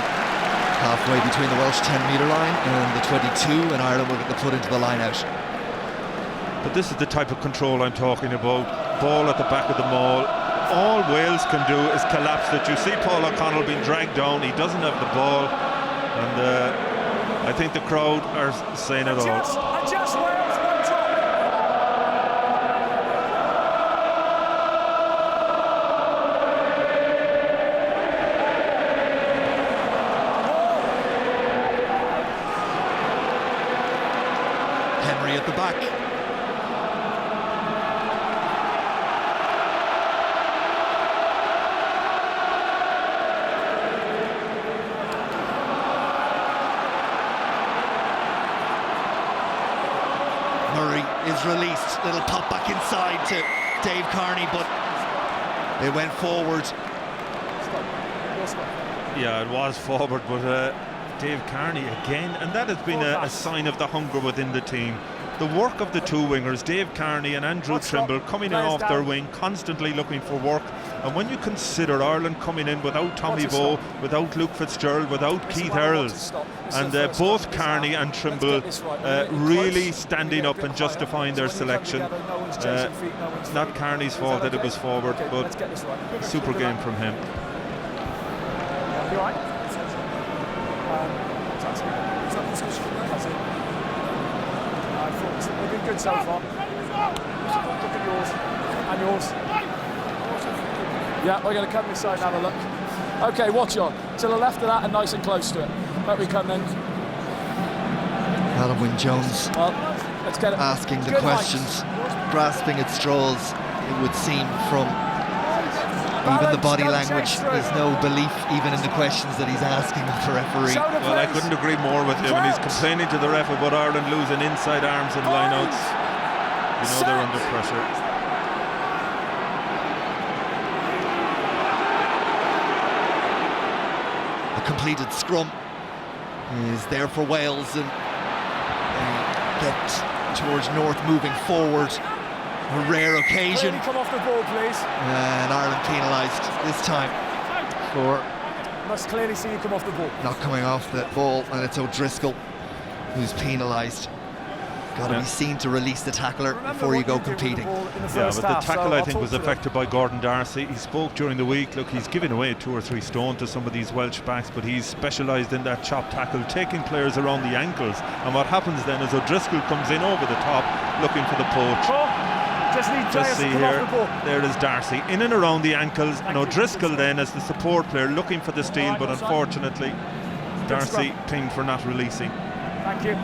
halfway between the Welsh 10-metre line and the 22, and Ireland will get the foot into the line out. But this is the type of control I'm talking about. Ball at the back of the maul. All Wales can do is collapse it. You see Paul O'Connell being dragged down. He doesn't have the ball, and I think the crowd are saying it all. Just Wales on top. Henry at the back. Murray is released. Little pop back inside to Dave Carney, but they went forward. Yeah, it was forward, but Dave Carney again, and that has been a sign of the hunger within the team. The work of the two wingers, Dave Carney and Andrew Trimble, coming in off their wing, constantly looking for work. And when you consider Ireland coming in without Tommy Bowe, without Luke Fitzgerald, without Keith Earls, and both Carney and Trimble really standing up and justifying their selection. Not Carney's fault that it was forward, but super game from him. You all right? They've been good so far. Look at yours and yours. Yeah, we're going to come this side and have a look. Okay, watch on. To the left of that and nice and close to it. Hope we come then. Alan Wynne-Jones Let's get it. asking the questions, grasping at straws, it would seem, from even the body language. There's no belief even in the questions that he's asking of the referee. Well, I couldn't agree more with him, and he's complaining to the ref about Ireland losing inside arms and lineouts. You know they're under pressure. A completed scrum is there for Wales, and they get towards North moving forward. A rare occasion. Come off the ball, please. And Ireland penalised this time. for Must clearly see you come off the ball. not coming off the ball, and it's O'Driscoll who's penalised. Got to be seen to release the tackler before you go competing. Yeah, but the tackle I think was affected by Gordon Darcy. He spoke during the week, look, he's giving away 2 or 3 stone to some of these Welsh backs, but he's specialised in that chop tackle, taking players around the ankles. And what happens then is O'Driscoll comes in over the top looking for the poach. Just see here, there is Darcy in and around the ankles, and O'Driscoll then as the support player looking for the steal, but unfortunately Darcy pinged for not releasing. Thank you.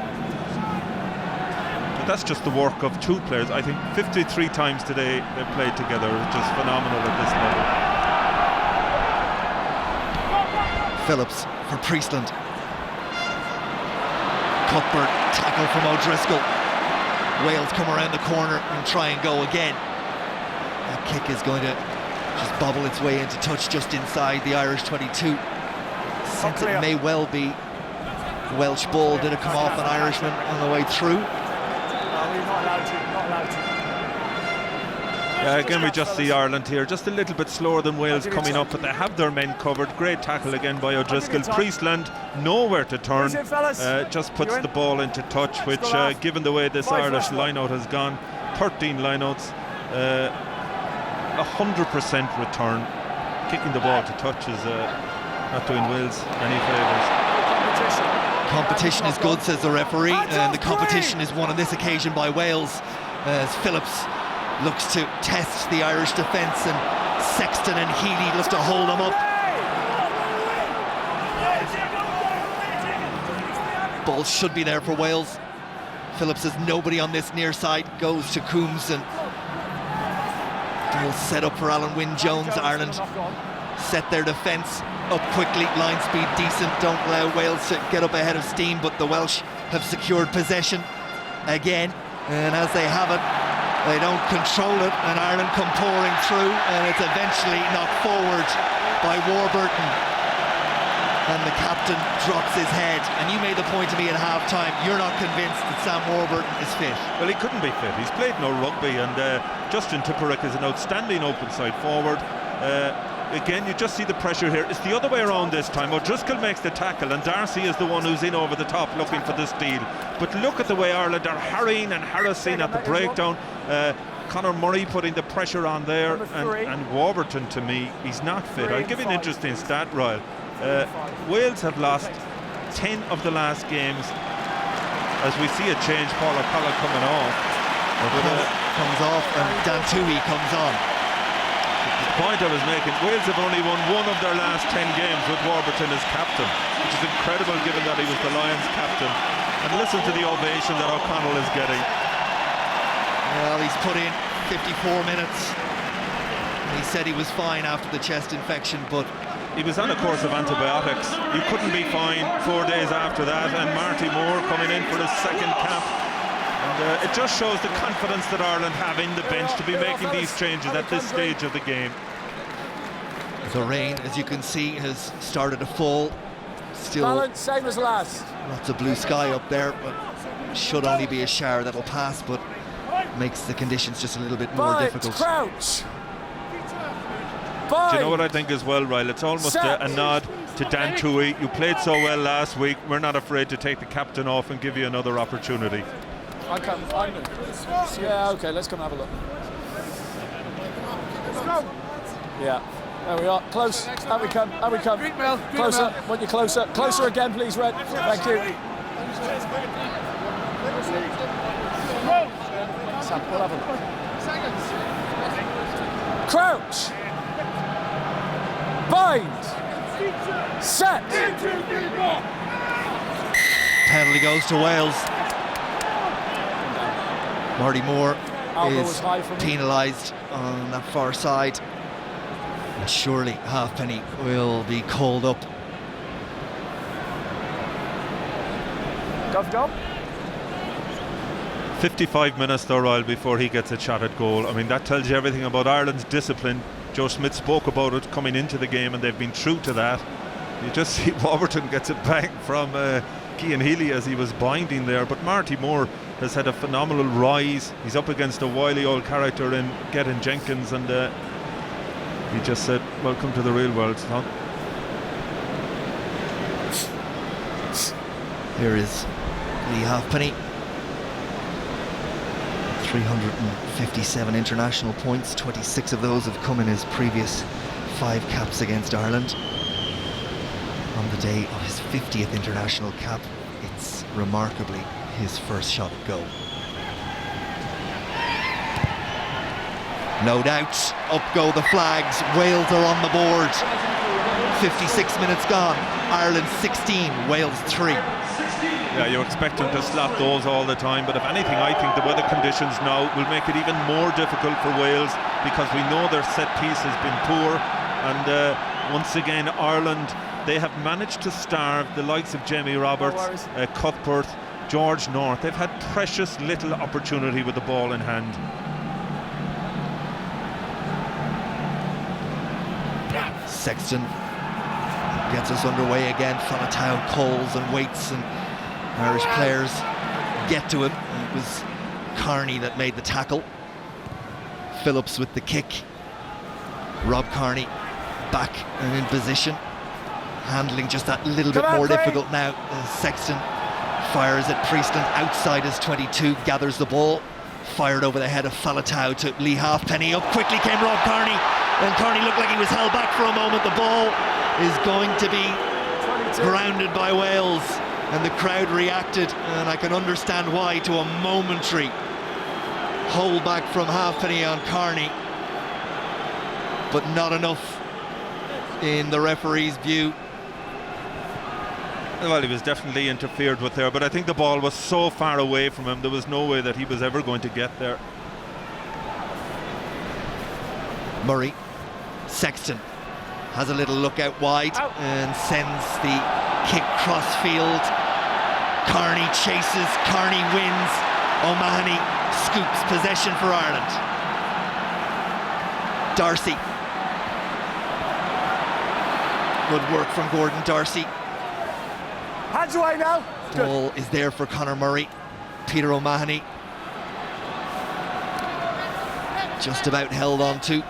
That's just the work of 2 players. I think 53 times today they've played together. It's just phenomenal at this level. Phillips for Priestland. Cuthbert tackle from O'Driscoll. Wales come around the corner and try and go again. That kick is going to just bobble its way into touch just inside the Irish 22. Since it may well be Welsh ball, did it come off an Irishman on the way through? Not allowed to. Yeah, again we just see Ireland here just a little bit slower than Wales coming up, but they have their men covered. Great tackle again by O'Driscoll. Priestland nowhere to turn, just puts the ball into touch, which given the way this Irish lineout has gone, 13 lineouts, 100% return. Kicking the ball to touch is not doing Wales any favours. Competition is good, says the referee, and the competition is won on this occasion by Wales as Phillips looks to test the Irish defence and Sexton and Healy look to hold them up. Ball should be there for Wales. Phillips has nobody on this near side, goes to Coombs, and they'll set up for Alan Wynne-Jones. Ireland set their defence up quickly, line speed decent, don't allow Wales to get up ahead of steam, but the Welsh have secured possession again, and as they have it, they don't control it, and Ireland come pouring through, and it's eventually knocked forward by Warburton, and the captain drops his head. And you made the point to me at half-time, you're not convinced that Sam Warburton is fit. Well, he couldn't be fit. He's played no rugby, and Justin Tipuric is an outstanding open side forward. Again, you just see the pressure here. It's the other way around this time. O'Driscoll makes the tackle and Darcy is the one who's in over the top looking for the steal. But look at the way Ireland are harrying and harassing at the breakdown. Conor Murray putting the pressure on there, and Warburton, to me, he's not fit. I'll give you an interesting stat, Ryle. Wales have lost 10 of the last games. As we see a change, Paul O'Connell coming off. Comes off and Dan Toohey comes on. The point I was making, Wales have only won 1 of their last 10 games with Warburton as captain, which is incredible given that he was the Lions captain. And listen to the ovation that O'Connell is getting. Well, he's put in 54 minutes. He said he was fine after the chest infection, but he was on a course of antibiotics. You couldn't be fine 4 days after that, and Marty Moore coming in for his second cap. And it just shows the confidence that Ireland have in the bench to be making these changes at this stage of the game. The rain, as you can see, has started to fall. Still balance, same as last. Lots of blue sky up there, but should only be a shower that'll pass, but makes the conditions just a little bit more difficult. Crouch. Do you know what I think as well, Ryle? It's almost a nod to Dan Toohey. You played so well last week. We're not afraid to take the captain off and give you another opportunity. Yeah, okay, let's come and have a look. Yeah, there we are. Close. Out we come. Out we come. Closer. Want you closer. Closer again, please, Red. Thank you. Sam, we'll have a look. Crouch. Bind. Set. Penalty goes to Wales. Marty Moore is penalised on that far side, and surely Halfpenny will be called up. Gov. 55 minutes though, Ryle, before he gets a shot at goal. I mean, that tells you everything about Ireland's discipline. Joe Smith spoke about it coming into the game, and they've been true to that. You just see Warburton gets it back from Cian Healy as he was binding there, but Marty Moore has had a phenomenal rise. He's up against a wily old character in Gethin Jenkins, and he just said, welcome to the real world, son. Here is Lee Halfpenny. 357 international points, 26 of those have come in his previous 5 caps against Ireland. On the day of his 50th international cap, it's remarkably his first shot at goal. No doubt, up go the flags, Wales are on the board. 56 minutes gone, Ireland 16, Wales 3. Yeah, you expect them to slot those all the time, but if anything, I think the weather conditions now will make it even more difficult for Wales, because we know their set piece has been poor, and once again Ireland, they have managed to starve the likes of Jamie Roberts, Cuthbert, George North. They've had precious little opportunity with the ball in hand. Sexton gets us underway again. Falatau calls and waits, and Irish players get to him. It was Carney that made the tackle. Phillips with the kick. Rob Carney back and in position. Handling just that little bit more difficult now. Sexton fires at Priestland outside his 22, gathers the ball. Fired over the head of Falatau to Lee Halfpenny. Up quickly came Rob Carney, and Carney looked like he was held back for a moment. The ball is going to be grounded by Wales, and the crowd reacted, and I can understand why, to a momentary hold back from Halfpenny on Carney, but not enough in the referee's view. Well, he was definitely interfered with there, but I think the ball was so far away from him, there was no way that he was ever going to get there. Murray, Sexton has a little look out wide and sends the kick cross field. Carney chases, Carney wins. O'Mahony scoops possession for Ireland. Darcy. Good work from Gordon Darcy. Hands away now. Ball is there for Conor Murray. Peter O'Mahony just about held on to.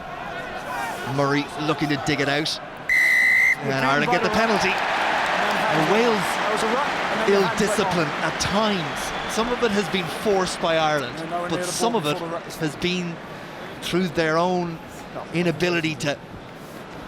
Murray looking to dig it out, and Ireland get the penalty. And Wales ill-discipline at times. Some of it has been forced by Ireland, but some of it has been through their own inability to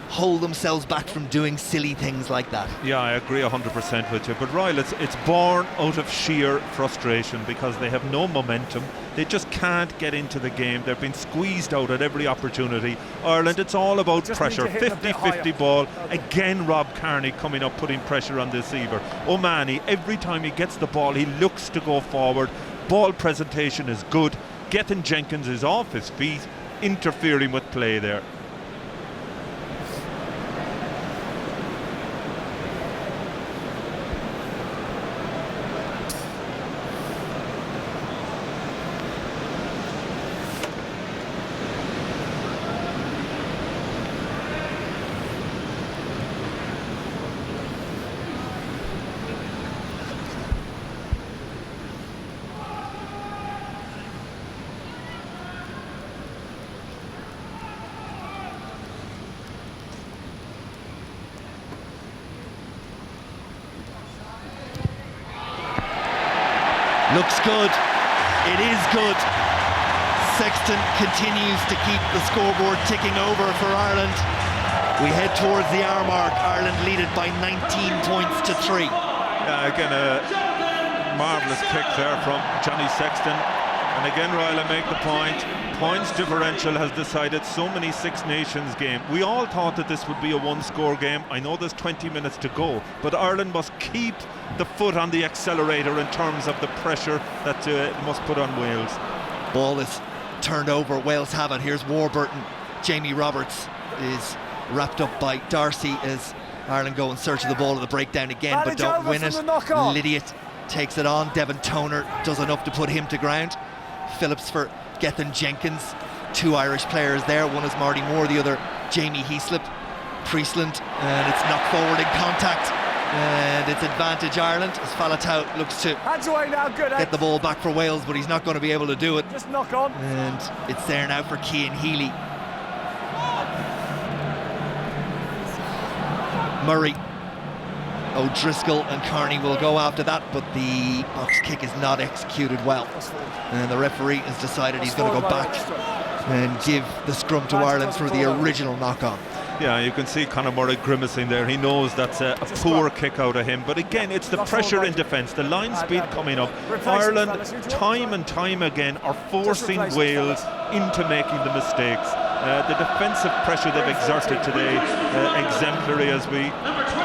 hold themselves back from doing silly things like that. Yeah, I agree 100% with you, but Ryle, it's born out of sheer frustration, because they have no momentum. They just can't get into the game. They've been squeezed out at every opportunity. Ireland, it's all about pressure. 50-50 ball. Again, Rob Carney coming up, putting pressure on the receiver. O'Mahony, every time he gets the ball, he looks to go forward. Ball presentation is good. Gethin Jenkins is off his feet, interfering with play there. Looks good. It is good. Sexton continues to keep the scoreboard ticking over for Ireland. We head towards the hour mark. Ireland lead it by 19 points to 3. Again, a marvellous kick there from Johnny Sexton. And again, Ryle, I make the point. Points differential has decided so many Six Nations games. We all thought that this would be a one-score game. I know there's 20 minutes to go, but Ireland must keep the foot on the accelerator in terms of the pressure that it must put on Wales. Ball is turned over. Wales have it. Here's Warburton. Jamie Roberts is wrapped up by Darcy as Ireland go in search of the ball at the breakdown again, but don't win it. Lydiate takes it on. Devon Toner does enough to put him to ground. Phillips for Gethin Jenkins. 2 Irish players there. One is Marty Moore, the other Jamie Heaslip. Priestland, and it's knocked forward in contact, and it's advantage Ireland as Falatau looks to get the ball back for Wales, but he's not going to be able to do it. Just knock on. And it's there now for Cian Healy. Murray. O'Driscoll and Carney will go after that, but the box kick is not executed well. And the referee has decided he's going to go back and give the scrum to Ireland through the original knock-on. Yeah, you can see Conor Murray grimacing there. He knows that's a poor kick out of him. But again, it's the pressure in defence, the line speed coming up. Ireland, time and time again, are forcing Wales into making the mistakes. The defensive pressure they've exerted today, exemplary, as we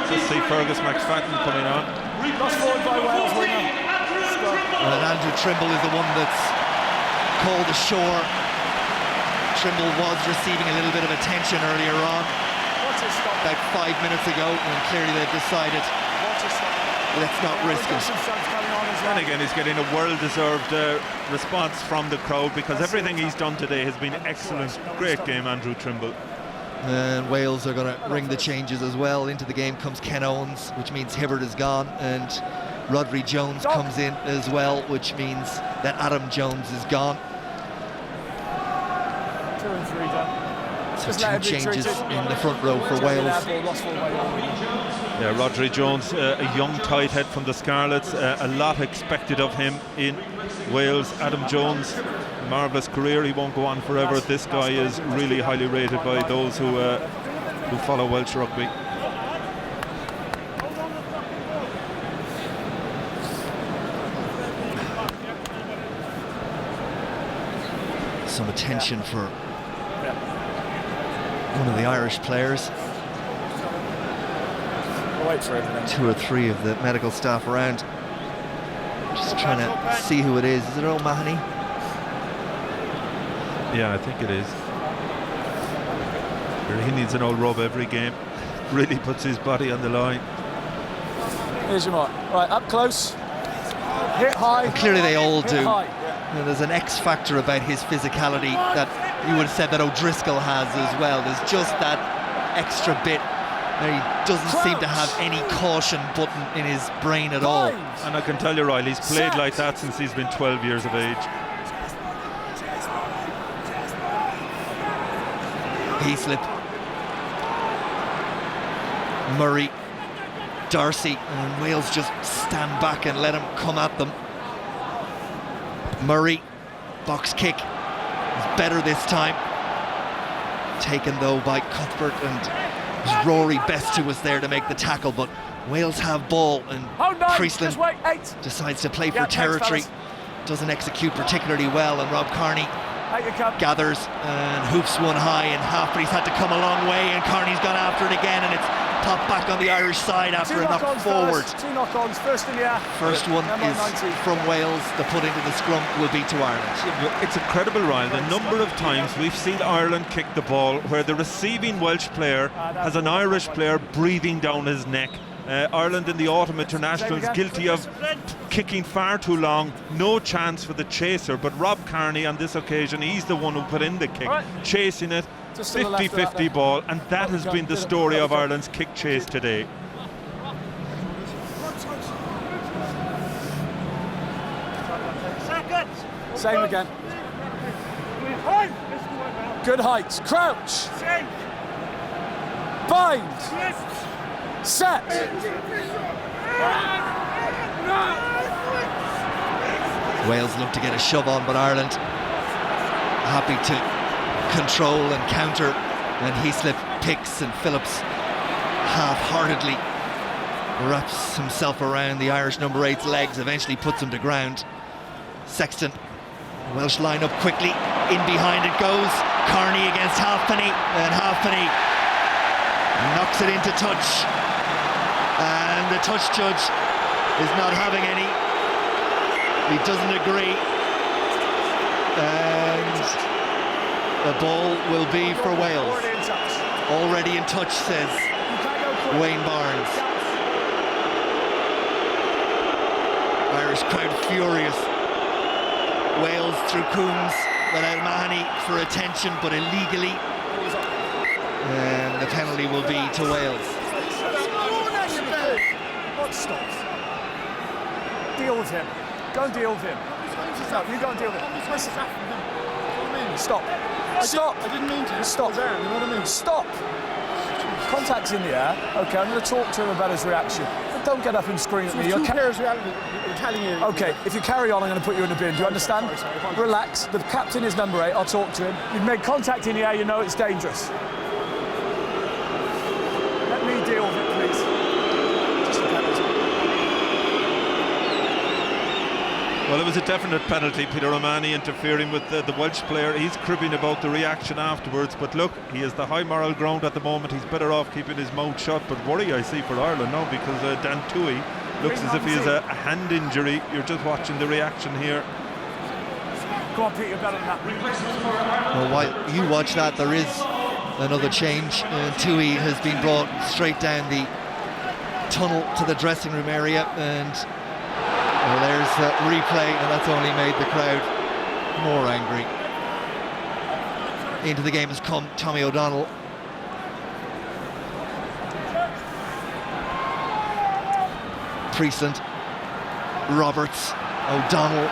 just see Fergus McFadden coming on. And Andrew Trimble is the one that's called ashore. Trimble was receiving a little bit of attention earlier on, about 5 minutes ago, and clearly they've decided let's not risk it. And again, he's getting a well-deserved response from the crowd, because everything he's done today has been excellent. Great game, Andrew Trimble. And Wales are going to ring the changes as well. Into the game comes Ken Owens, which means Hibbert is gone, and Rodri Jones comes in as well, which means that Adam Jones is gone. 2 and 3 done. So 2 changes in the front row for Wales. Yeah, Rodri Jones, a young tight head from the Scarlets, a lot expected of him in Wales. Adam Jones, marvellous career, he won't go on forever. This guy is really highly rated by those who follow Welsh rugby. Some attention for one of the Irish players. 2 or 3 of the medical staff around, just trying to see who it is. Is it O'Mahony? Yeah, I think it is. He needs an old rub every game. Really puts his body on the line. Here's your mark. Right, up close. Hit high. And clearly they all do. Yeah. There's an X factor about his physicality that you would have said that O'Driscoll has as well. There's just that extra bit. He doesn't seem to have any caution button in his brain at all. And I can tell you, Riley, he's played like that since he's been 12 years of age. Heaslip, Murray, Darcy, and Wales just stand back and let him come at them. Murray, box kick, is better this time. Taken though by Cuthbert, and Rory Bestu was there to make the tackle, but Wales have ball, and Priestland decides to play for territory. Doesn't execute particularly well, and Rob Carney gathers and hoops one high, and Halfpenny's had to come a long way, and Carney's gone after it again, and it's popped back on the Irish side after a knock forward. 2 knock-ons, first in the air. First one is from Wales. The put into the scrum will be to Ireland. It's incredible, Ryan, the number of times we've seen Ireland kick the ball where the receiving Welsh player has an Irish player breathing down his neck. Ireland in the autumn internationals guilty of kicking far too long, no chance for the chaser, but Rob Carney on this occasion, he's the one who put in the kick, chasing it, 50-50 ball, and that has been the story of Ireland's kick chase today. Same again. Good height. Crouch. Bind. Set. Wales look to get a shove on, but Ireland happy to control and counter, and Heaslip picks, and Phillips half-heartedly wraps himself around the Irish number 8's legs, eventually puts him to ground. Sexton, Welsh line up quickly, in behind it goes, Carney against Halfpenny, and Halfpenny knocks it into touch, and the touch judge is not having any. He doesn't agree, and the ball will be for Wales. Already in touch, says Wayne Barnes. Irish crowd furious. Wales through Coombs, without Mahoney for attention, but illegally. And the penalty will be to Wales. Stop. Deal with him. Go and deal with him. No, you go and deal with him. Stop. Stop. I didn't mean to. Stop. There, you know what I mean? Stop. Contact's in the air. Okay, I'm going to talk to him about his reaction. Don't get up and scream at me. Two players we're telling you. Okay, if you carry on, I'm going to put you in the bin. Do you understand? Relax. The captain is number 8. I'll talk to him. You've made contact in the air. You know it's dangerous. Let me deal with it, please. Just a penalty. Well, it was a definite penalty. Peter Romani interfering with the Welsh player. He's cribbing about the reaction afterwards. But look, he is the high moral ground at the moment. He's better off keeping his mouth shut. But worry I see for Ireland now, because Dan Toohey looks as if he has a hand injury. You're just watching the reaction here. Go on, Pete, you're better than that. Well, while you watch that, there is another change. Toohey has been brought straight down the tunnel to the dressing room area, and well, there's a replay, and that's only made the crowd more angry. Into the game has come Tommy O'Donnell. Priestland, Roberts, O'Donnell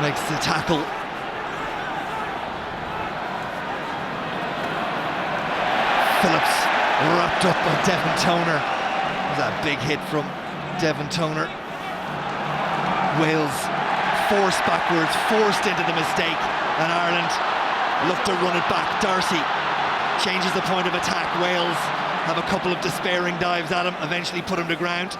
makes the tackle. Phillips wrapped up by Devon Toner. That was a big hit from Devon Toner. Wales forced backwards, forced into the mistake, and Ireland look to run it back. Darcy changes the point of attack. Wales have a couple of despairing dives at him, eventually put him to ground.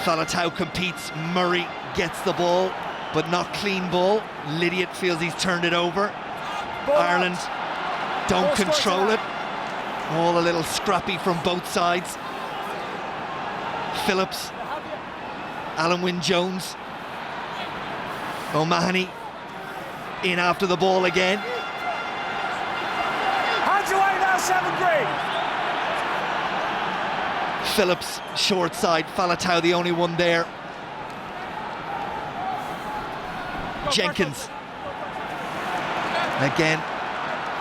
Faletau competes, Murray gets the ball, but not clean ball. Lydiate feels he's turned it over. Ireland don't control it. All a little scrappy from both sides. Phillips, Alan Wynne-Jones, O'Mahony in after the ball again. Hands away now, 7 green. Phillips short side, Faletau the only one there. Jenkins again.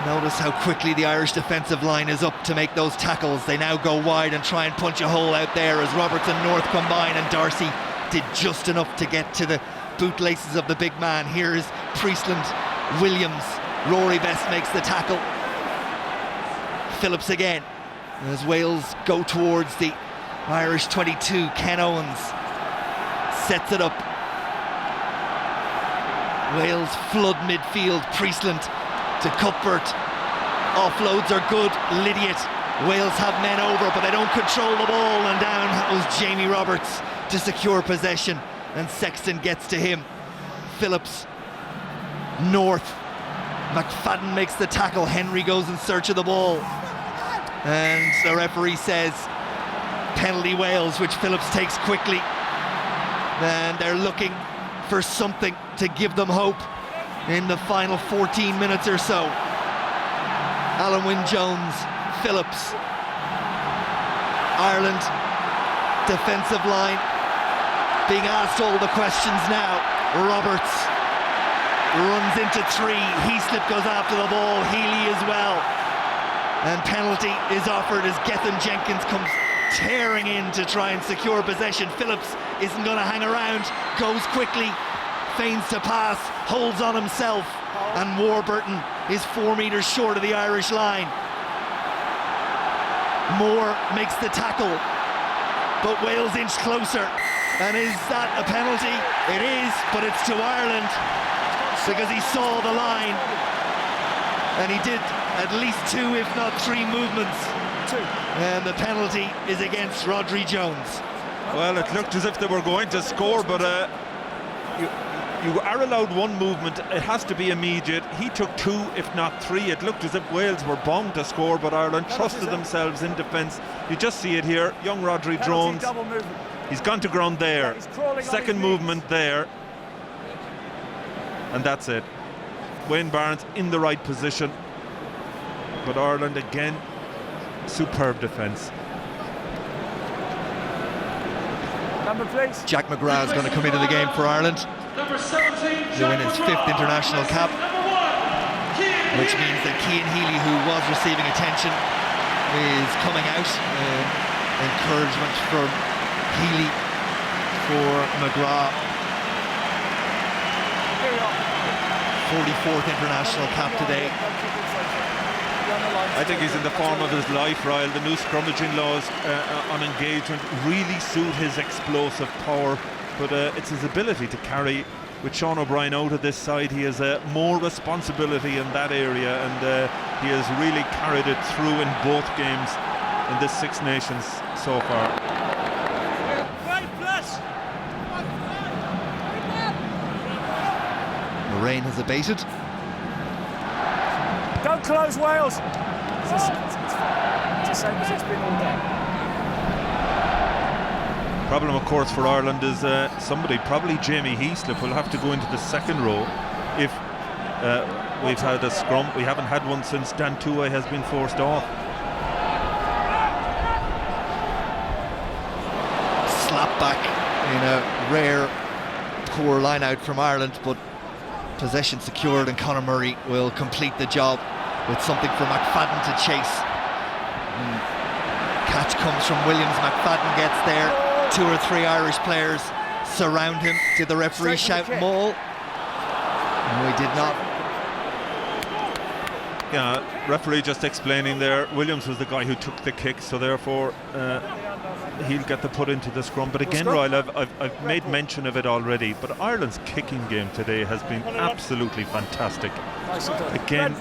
Notice how quickly the Irish defensive line is up to make those tackles. They now go wide and try and punch a hole out there as Roberts and North combine, and Darcy did just enough to get to the bootlaces of the big man. Here is Priestland, Williams, Rory Best makes the tackle. Phillips again as Wales go towards the Irish 22. Ken Owens sets it up. Wales flood midfield. Priestland to Cuthbert. Offloads are good. Lydiate. Wales have men over, but they don't control the ball, and down goes Jamie Roberts to secure possession, and Sexton gets to him. Phillips, North, McFadden makes the tackle. Henry goes in search of the ball, and the referee says penalty Wales, which Phillips takes quickly, and they're looking for something to give them hope in the final 14 minutes or so. Alan Wynne-Jones, Phillips, Ireland defensive line being asked all the questions now. Roberts runs into 3. Heaslip goes after the ball, Healy as well, and penalty is offered as Gethin Jenkins comes tearing in to try and secure possession. Phillips isn't going to hang around, goes quickly, feigns to pass, holds on himself, and Warburton is 4 metres short of the Irish line. Moore makes the tackle, but Wales inch closer. And is that a penalty? It is, but it's to Ireland because he saw the line, and he did at least 2 if not 3 movements. 2. And the penalty is against Rodri Jones. Well, it looked as if they were going to score, but you are allowed 1 movement. It has to be immediate. He took 2 if not 3. It looked as if Wales were bound to score, but Ireland trusted themselves in defence. You just see it here. Young Rodri Jones, he's gone to ground there. Second movement there, and that's it. Wayne Barnes in the right position, but Ireland again, superb defence. Number, please. Jack McGrath is going to come into the game for Ireland. He'll win his 5th international cap, which means that Cian Healy, who was receiving attention, is coming out. Encouragement from Healy for McGrath. 44th international cap today. I think he's in the form of his life, Ryle. The new scrummaging laws on engagement really suit his explosive power, but it's his ability to carry. With Sean O'Brien out of this side, he has more responsibility in that area, and he has really carried it through in both games in this Six Nations so far. The rain has abated. Don't close Wales. It's the same as it's been all day. Problem, of course, for Ireland is somebody, probably Jamie Heaslip, will have to go into the second row if we've had a scrum. We haven't had one since Dan Tuohy has been forced off. Slap back in a rare poor line out from Ireland, but possession secured, and Conor Murray will complete the job with something for McFadden to chase. Catch comes from Williams. McFadden gets there. 2 or 3 Irish players surround him. Did the referee shout maul? No, he did not. Yeah, referee just explaining there. Williams was the guy who took the kick, so therefore he'll get the put into the scrum. But again, Ryle, I've made mention of it already, but Ireland's kicking game today has been absolutely fantastic. Again,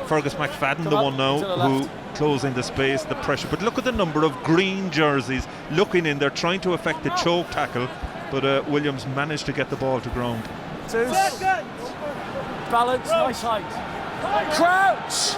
Fergus McFadden, the one now who closing the space, the pressure. But look at the number of green jerseys looking in. They're trying to affect the choke tackle, but Williams managed to get the ball to ground. Balance, nice height. Crouch!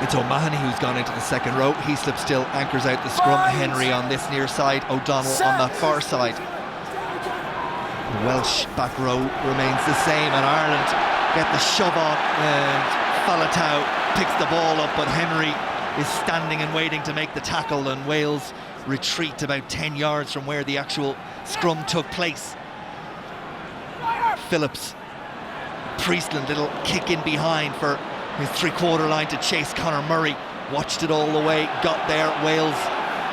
It's O'Mahony who's gone into the second row. Heaslip still anchors out the scrum. Henry on this near side, O'Donnell on that far side. The Welsh back row remains the same, and Ireland get the shove on, and Falatau picks the ball up, but Henry is standing and waiting to make the tackle, and Wales retreat about 10 yards from where the actual scrum took place. Phillips, Priestland, little kick in behind for his three-quarter line to chase Conor Murray. Watched it all the way, got there. Wales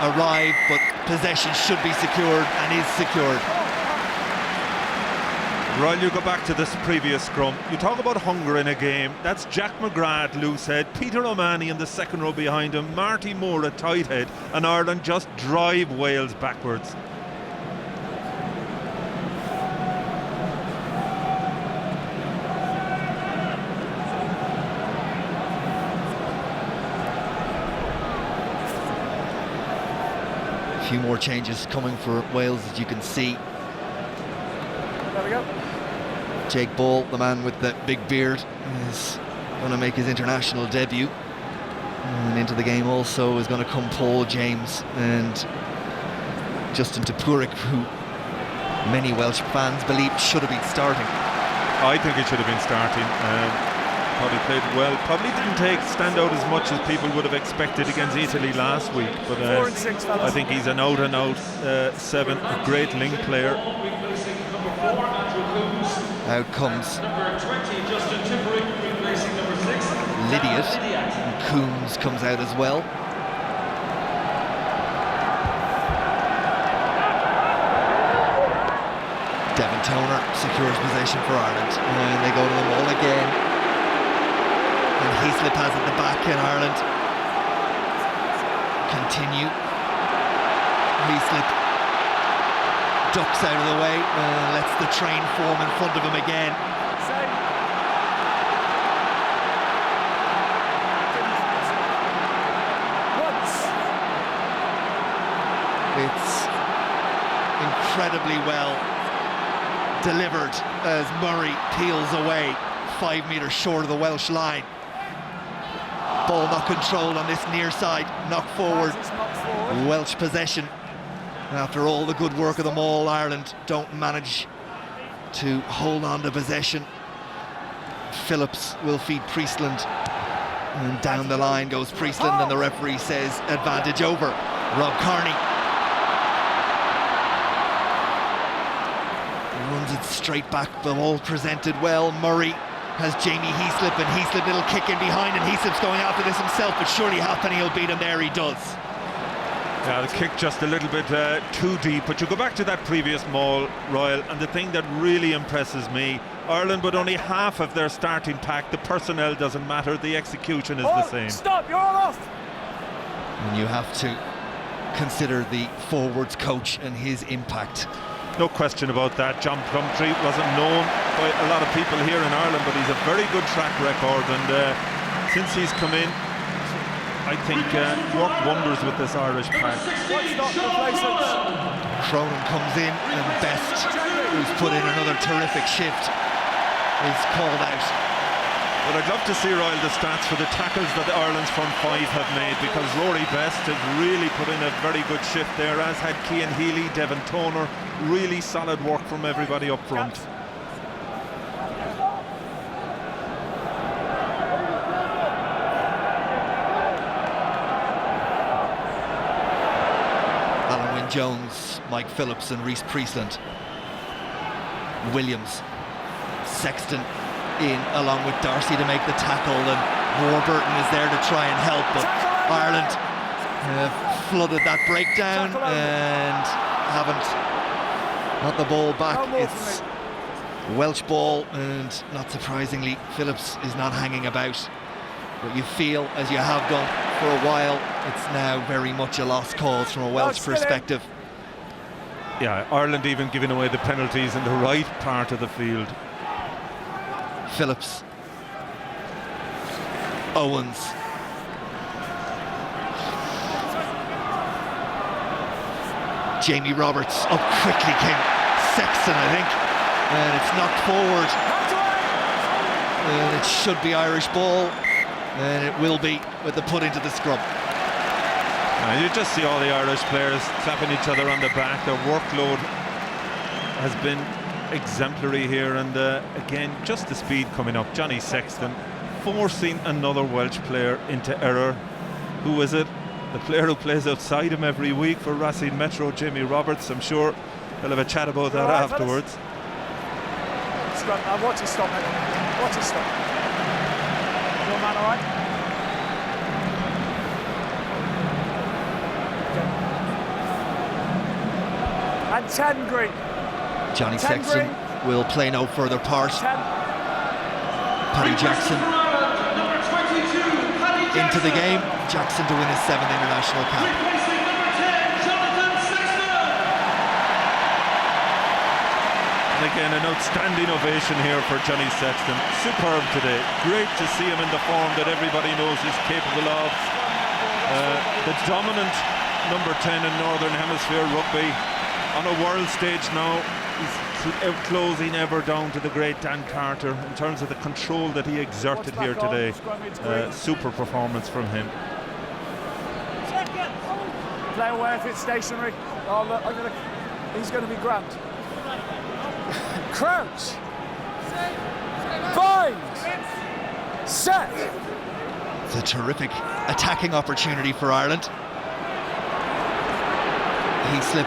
arrived, but possession should be secured and is secured. Ryle, you go back to this previous scrum. You talk about hunger in a game. That's Jack McGrath, loose head, Peter O'Mahony in the second row behind him, Marty Moore at tight head, and Ireland just drive Wales backwards. A few more changes coming for Wales, as you can see. There we go. Jake Ball, the man with the big beard, is going to make his international debut. And into the game also is going to come Paul James and Justin Tupuric, who many Welsh fans believe should have been starting. I think he should have been starting. Probably played well. Probably didn't stand out as much as people would have expected against Italy last week. But 4 and 6, I think he's an out-and-out 7, a great link player. Out comes Lydiot, and Coombs comes out as well. Devon Toner secures possession for Ireland, and they go to the ball again. And Heaslip has at the back, and Ireland continue. Heaslip ducks out of the way, lets the train form in front of him again. It's incredibly well delivered as Murray peels away 5 metres short of the Welsh line. Ball not controlled on this near side, knock forward. Welsh possession. After all the good work of them all, Ireland don't manage to hold on to possession. Phillips will feed Priestland, and down the line goes Priestland, and the referee says advantage over. Rob Kearney runs it straight back, the ball presented well. Murray has Jamie Heaslip, and Heaslip little kick in behind, and Heaslip's going after this himself, but surely Halfpenny will beat him there. He does. Yeah, the kick just a little bit too deep, but you go back to that previous maul, Royal, and the thing that really impresses me, Ireland with only half of their starting pack, the personnel doesn't matter, the execution is the same. Stop, you're all off! And you have to consider the forwards coach and his impact. No question about that. John Plumtree wasn't known by a lot of people here in Ireland, but he's a very good track record, and since he's come in, I think worked wonders with this Irish pack. Cronin comes in, and Best, who's put in another terrific shift, is called out. But I'd love to see, Royal, the stats for the tackles that Ireland's front five have made, because Rory Best has really put in a very good shift there, as had Cian Healy, Devon Toner. Really solid work from everybody up front. Alan Wynne-Jones, Mike Phillips and Reece Priestland. Williams, Sexton in along with Darcy to make the tackle, and Warburton is there to try and help, but Ireland have flooded that breakdown and haven't got the ball back. It's Welsh ball, and not surprisingly Phillips is not hanging about, but you feel, as you have done for a while, it's now very much a lost cause from a Welsh perspective. Yeah, Ireland even giving away the penalties in the right part of the field. Phillips, Owens, Jamie Roberts up quickly came Sexton, I think, and it's knocked forward, and it should be Irish ball, and it will be with the put into the scrum. You just see all the Irish players clapping each other on the back. Their workload has been exemplary here, and again, just the speed coming up. Johnny Sexton forcing another Welsh player into error. Who is it? The player who plays outside him every week for Racine Metro, Jamie Roberts. I'm sure they'll have a chat about that afterwards. Watch it stop, mate. Watch it stop. Your man, all right? And 10 green. Johnny Sexton will play no further part. Paddy Jackson into the game. Jackson to win his 7th international cap. And again, an outstanding ovation here for Johnny Sexton. Superb today. Great to see him in the form that everybody knows he's capable of. The dominant number 10 in Northern Hemisphere rugby on a world stage now. He's outclosing ever down to the great Dan Carter in terms of the control that he exerted here today. Super performance from him. Play away if it's stationary. Oh, look, he's going to be grabbed. Crouch. Bind. Set. It's a terrific attacking opportunity for Ireland. Heaslip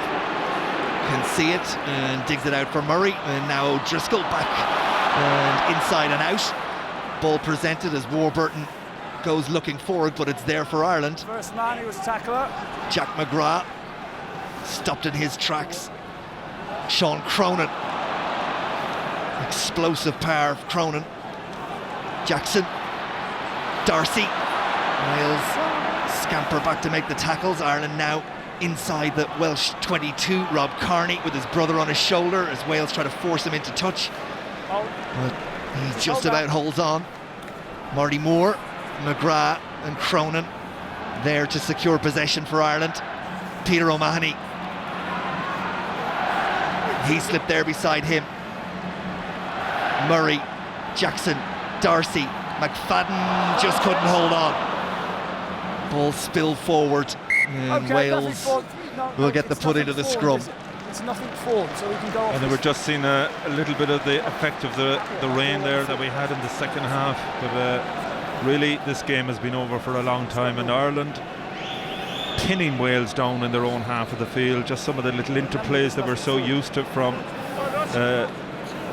can see it and digs it out for Murray, and now O'Driscoll back and inside and out. Ball presented as Warburton goes looking forward, but it's there for Ireland. First man, he was tackler. Jack McGrath stopped in his tracks. Sean Cronin, explosive power of Cronin. Jackson, Darcy, Wales scamper back to make the tackles. Ireland now inside the Welsh 22. Rob Carney with his brother on his shoulder as Wales try to force him into touch, but he just about holds on. Marty Moore, McGrath and Cronin there to secure possession for Ireland. Peter O'Mahony, he slipped there beside him. Murray, Jackson, Darcy, McFadden just couldn't hold on. Ball spilled forward, and Wales will get the put into the scrum. It's nothing forward, so we can go off. And they were just seeing a little bit of the effect of the rain there that we had in the second half, but really this game has been over for a long time, and Ireland pinning Wales down in their own half of the field. Just some of the little interplays that we're so used to from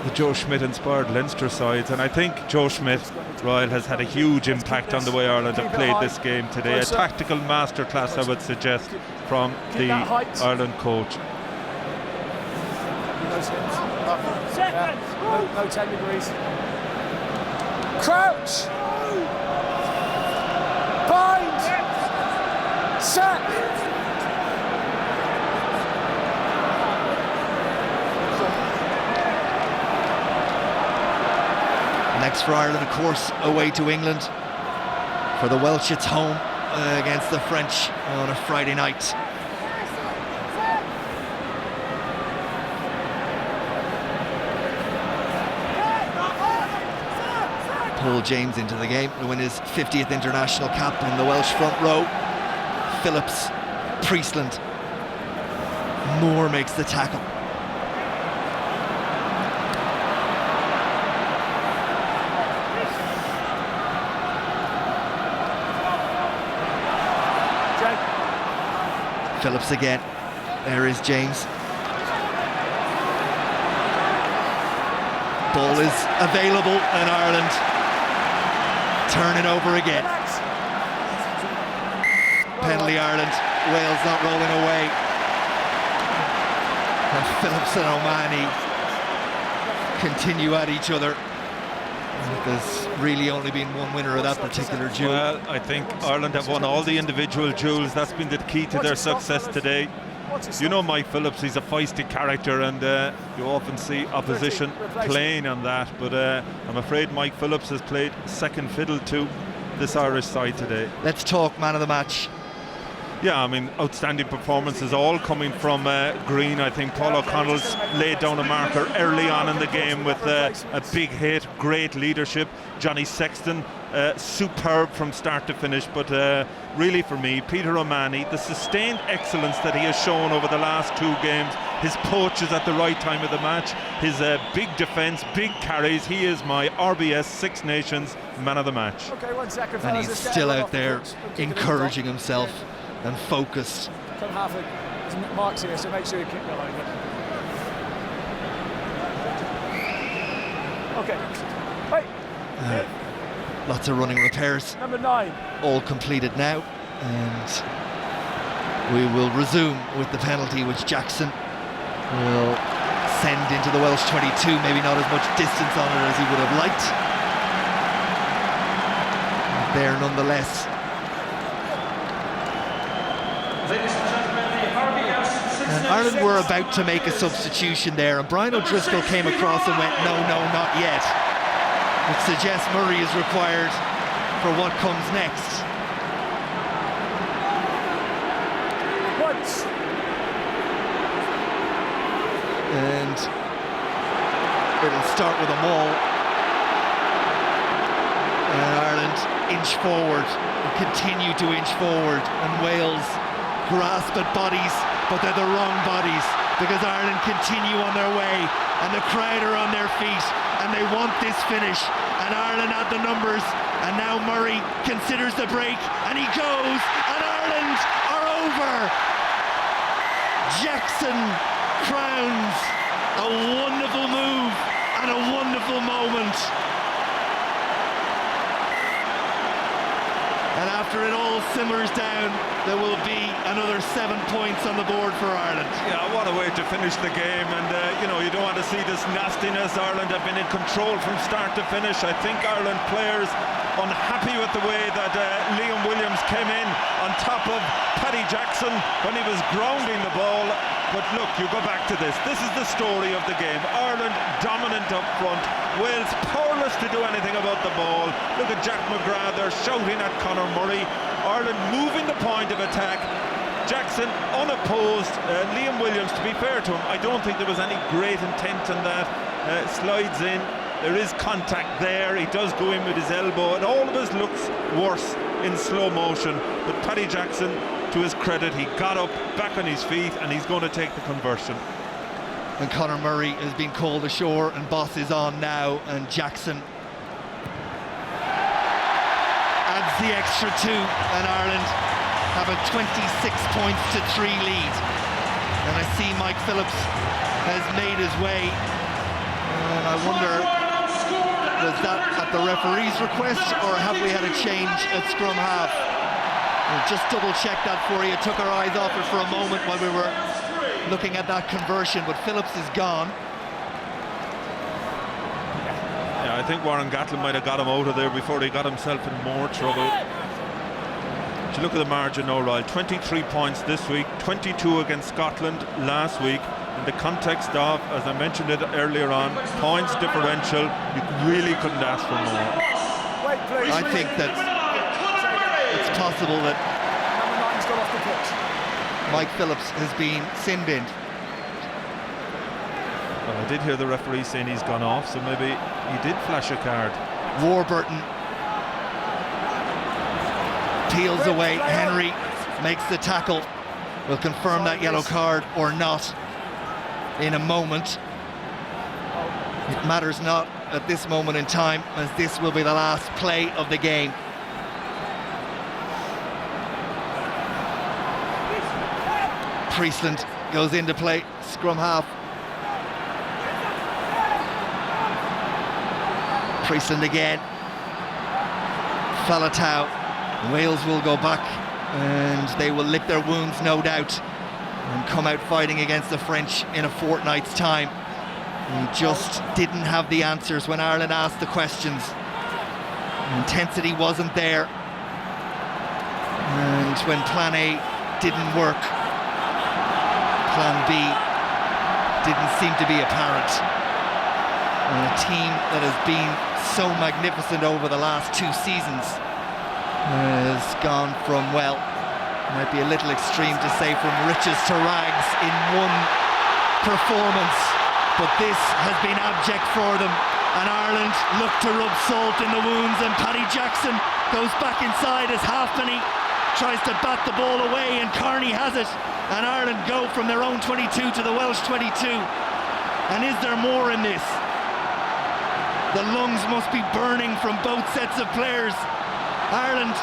the Joe Schmidt inspired Leinster sides, and I think Joe Schmidt, Royal, has had a huge impact on the way Ireland have played this game today. A tactical masterclass, I would suggest, from the Ireland coach. No 10 degrees. Crouch! Bind! Set! Next for Ireland, of course, away to England. For the Welsh, it's home against the French on a Friday night. Paul James into the game to win his 50th international cap in the Welsh front row. Phillips, Priestland. Moore makes the tackle. Phillips again. There is James. Ball is available and Ireland turn it over again. Penalty Ireland. Wales not rolling away. And Phillips and O'Mahony continue at each other. There's really only been one winner of that particular duel. Well, I think Ireland have won all the individual duels. That's been the key to their success today. You know Mike Phillips, he's a feisty character, and you often see opposition playing on that, but I'm afraid Mike Phillips has played second fiddle to this Irish side today. Let's talk man of the match. Yeah, I mean, outstanding performances all coming from Green. I think Paul O'Connell's laid down a marker early on in the game with a big hit, great leadership. Johnny Sexton, superb from start to finish, but really for me, Peter O'Mahony, the sustained excellence that he has shown over the last two games, his poaches at the right time of the match, his big defence, big carries. He is my RBS Six Nations man of the match. Okay, 1 second, And he's still out there encouraging himself and focused. Come half it. There's marks here, so make sure you keep that like that. Okay. Wait. Lots of running repairs. Number 9. All completed now, and we will resume with the penalty, which Jackson will send into the Welsh 22. Maybe not as much distance on it as he would have liked. But there nonetheless. And Ireland were about to make a substitution there, and Brian O'Driscoll came across and went, no, not yet. Which suggests Murray is required for what comes next. Once. And it'll start with a maul. And Ireland inch forward, and continue to inch forward, and Wales grasp at bodies, but they're the wrong bodies, because Ireland continue on their way, and the crowd are on their feet, and they want this finish, and Ireland had the numbers, and now Murray considers the break, and he goes, and Ireland are over. Jackson crowns a wonderful move and a wonderful moment. And after it all simmers down, there will be another 7 points on the board for Ireland. Yeah, what a way to finish the game, and you don't want to see this nastiness. Ireland have been in control from start to finish. I think Ireland players unhappy with the way that Liam Williams came in on top of Paddy Jackson when he was grounding the ball. But look, you go back to this. This is the story of the game. Ireland dominant up front. Wales powerless to do anything about the ball. Look at Jack McGrath there shouting at Conor Murray. Ireland moving the point of attack. Jackson unopposed. Liam Williams, to be fair to him, I don't think there was any great intent in that. Slides in. There is contact there. He does go in with his elbow, and all of this looks worse in slow motion. But Paddy Jackson, to his credit, he got up back on his feet, and he's going to take the conversion. And Conor Murray has been called ashore, and Boss is on now, and Jackson adds the extra 2, and Ireland have a 26-3 lead. And I see Mike Phillips has made his way, and I wonder, was that at the referee's request, or have we had a change at scrum half? We'll just double check that for you. Took our eyes off it for a moment while we were looking at that conversion, but Phillips is gone. Yeah, I think Warren Gatlin might have got him out of there before he got himself in more trouble. If you look at the margin now, Royal, 23 points this week, 22 against Scotland last week. In the context of, as I mentioned it earlier on, points differential, you really couldn't ask for more. Wait, please. I think that it's possible that Number 9's got off the pitch. Mike Phillips has been sin-binned. Well, I did hear the referee saying he's gone off, so maybe he did flash a card. Warburton peels away. Henry makes the tackle. Will confirm that yellow card or not in a moment. It matters not at this moment in time, as this will be the last play of the game. Priestland goes into play, scrum half. Priestland again. Falatau. Wales will go back and they will lick their wounds, no doubt, and come out fighting against the French in a fortnight's time. We just didn't have the answers when Ireland asked the questions. The intensity wasn't there, and when plan A didn't work, plan B didn't seem to be apparent. And a team that has been so magnificent over the last 2 seasons has gone from, well, might be a little extreme to say from riches to rags in one performance, but this has been abject for them, and Ireland look to rub salt in the wounds, and Paddy Jackson goes back inside as Halfpenny tries to bat the ball away, and Carney has it, and Ireland go from their own 22 to the Welsh 22. And is there more in this? The lungs must be burning from both sets of players. Ireland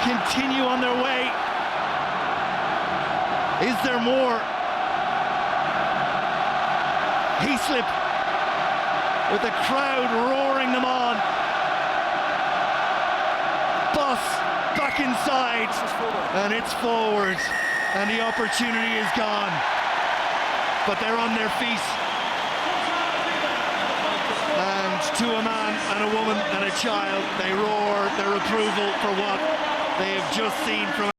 continue on their way. Is there more? Heaslip with the crowd roaring them on. Boss back inside, and it's forward, and the opportunity is gone. But they're on their feet. And to a man and a woman and a child, they roar their approval for what they have just seen from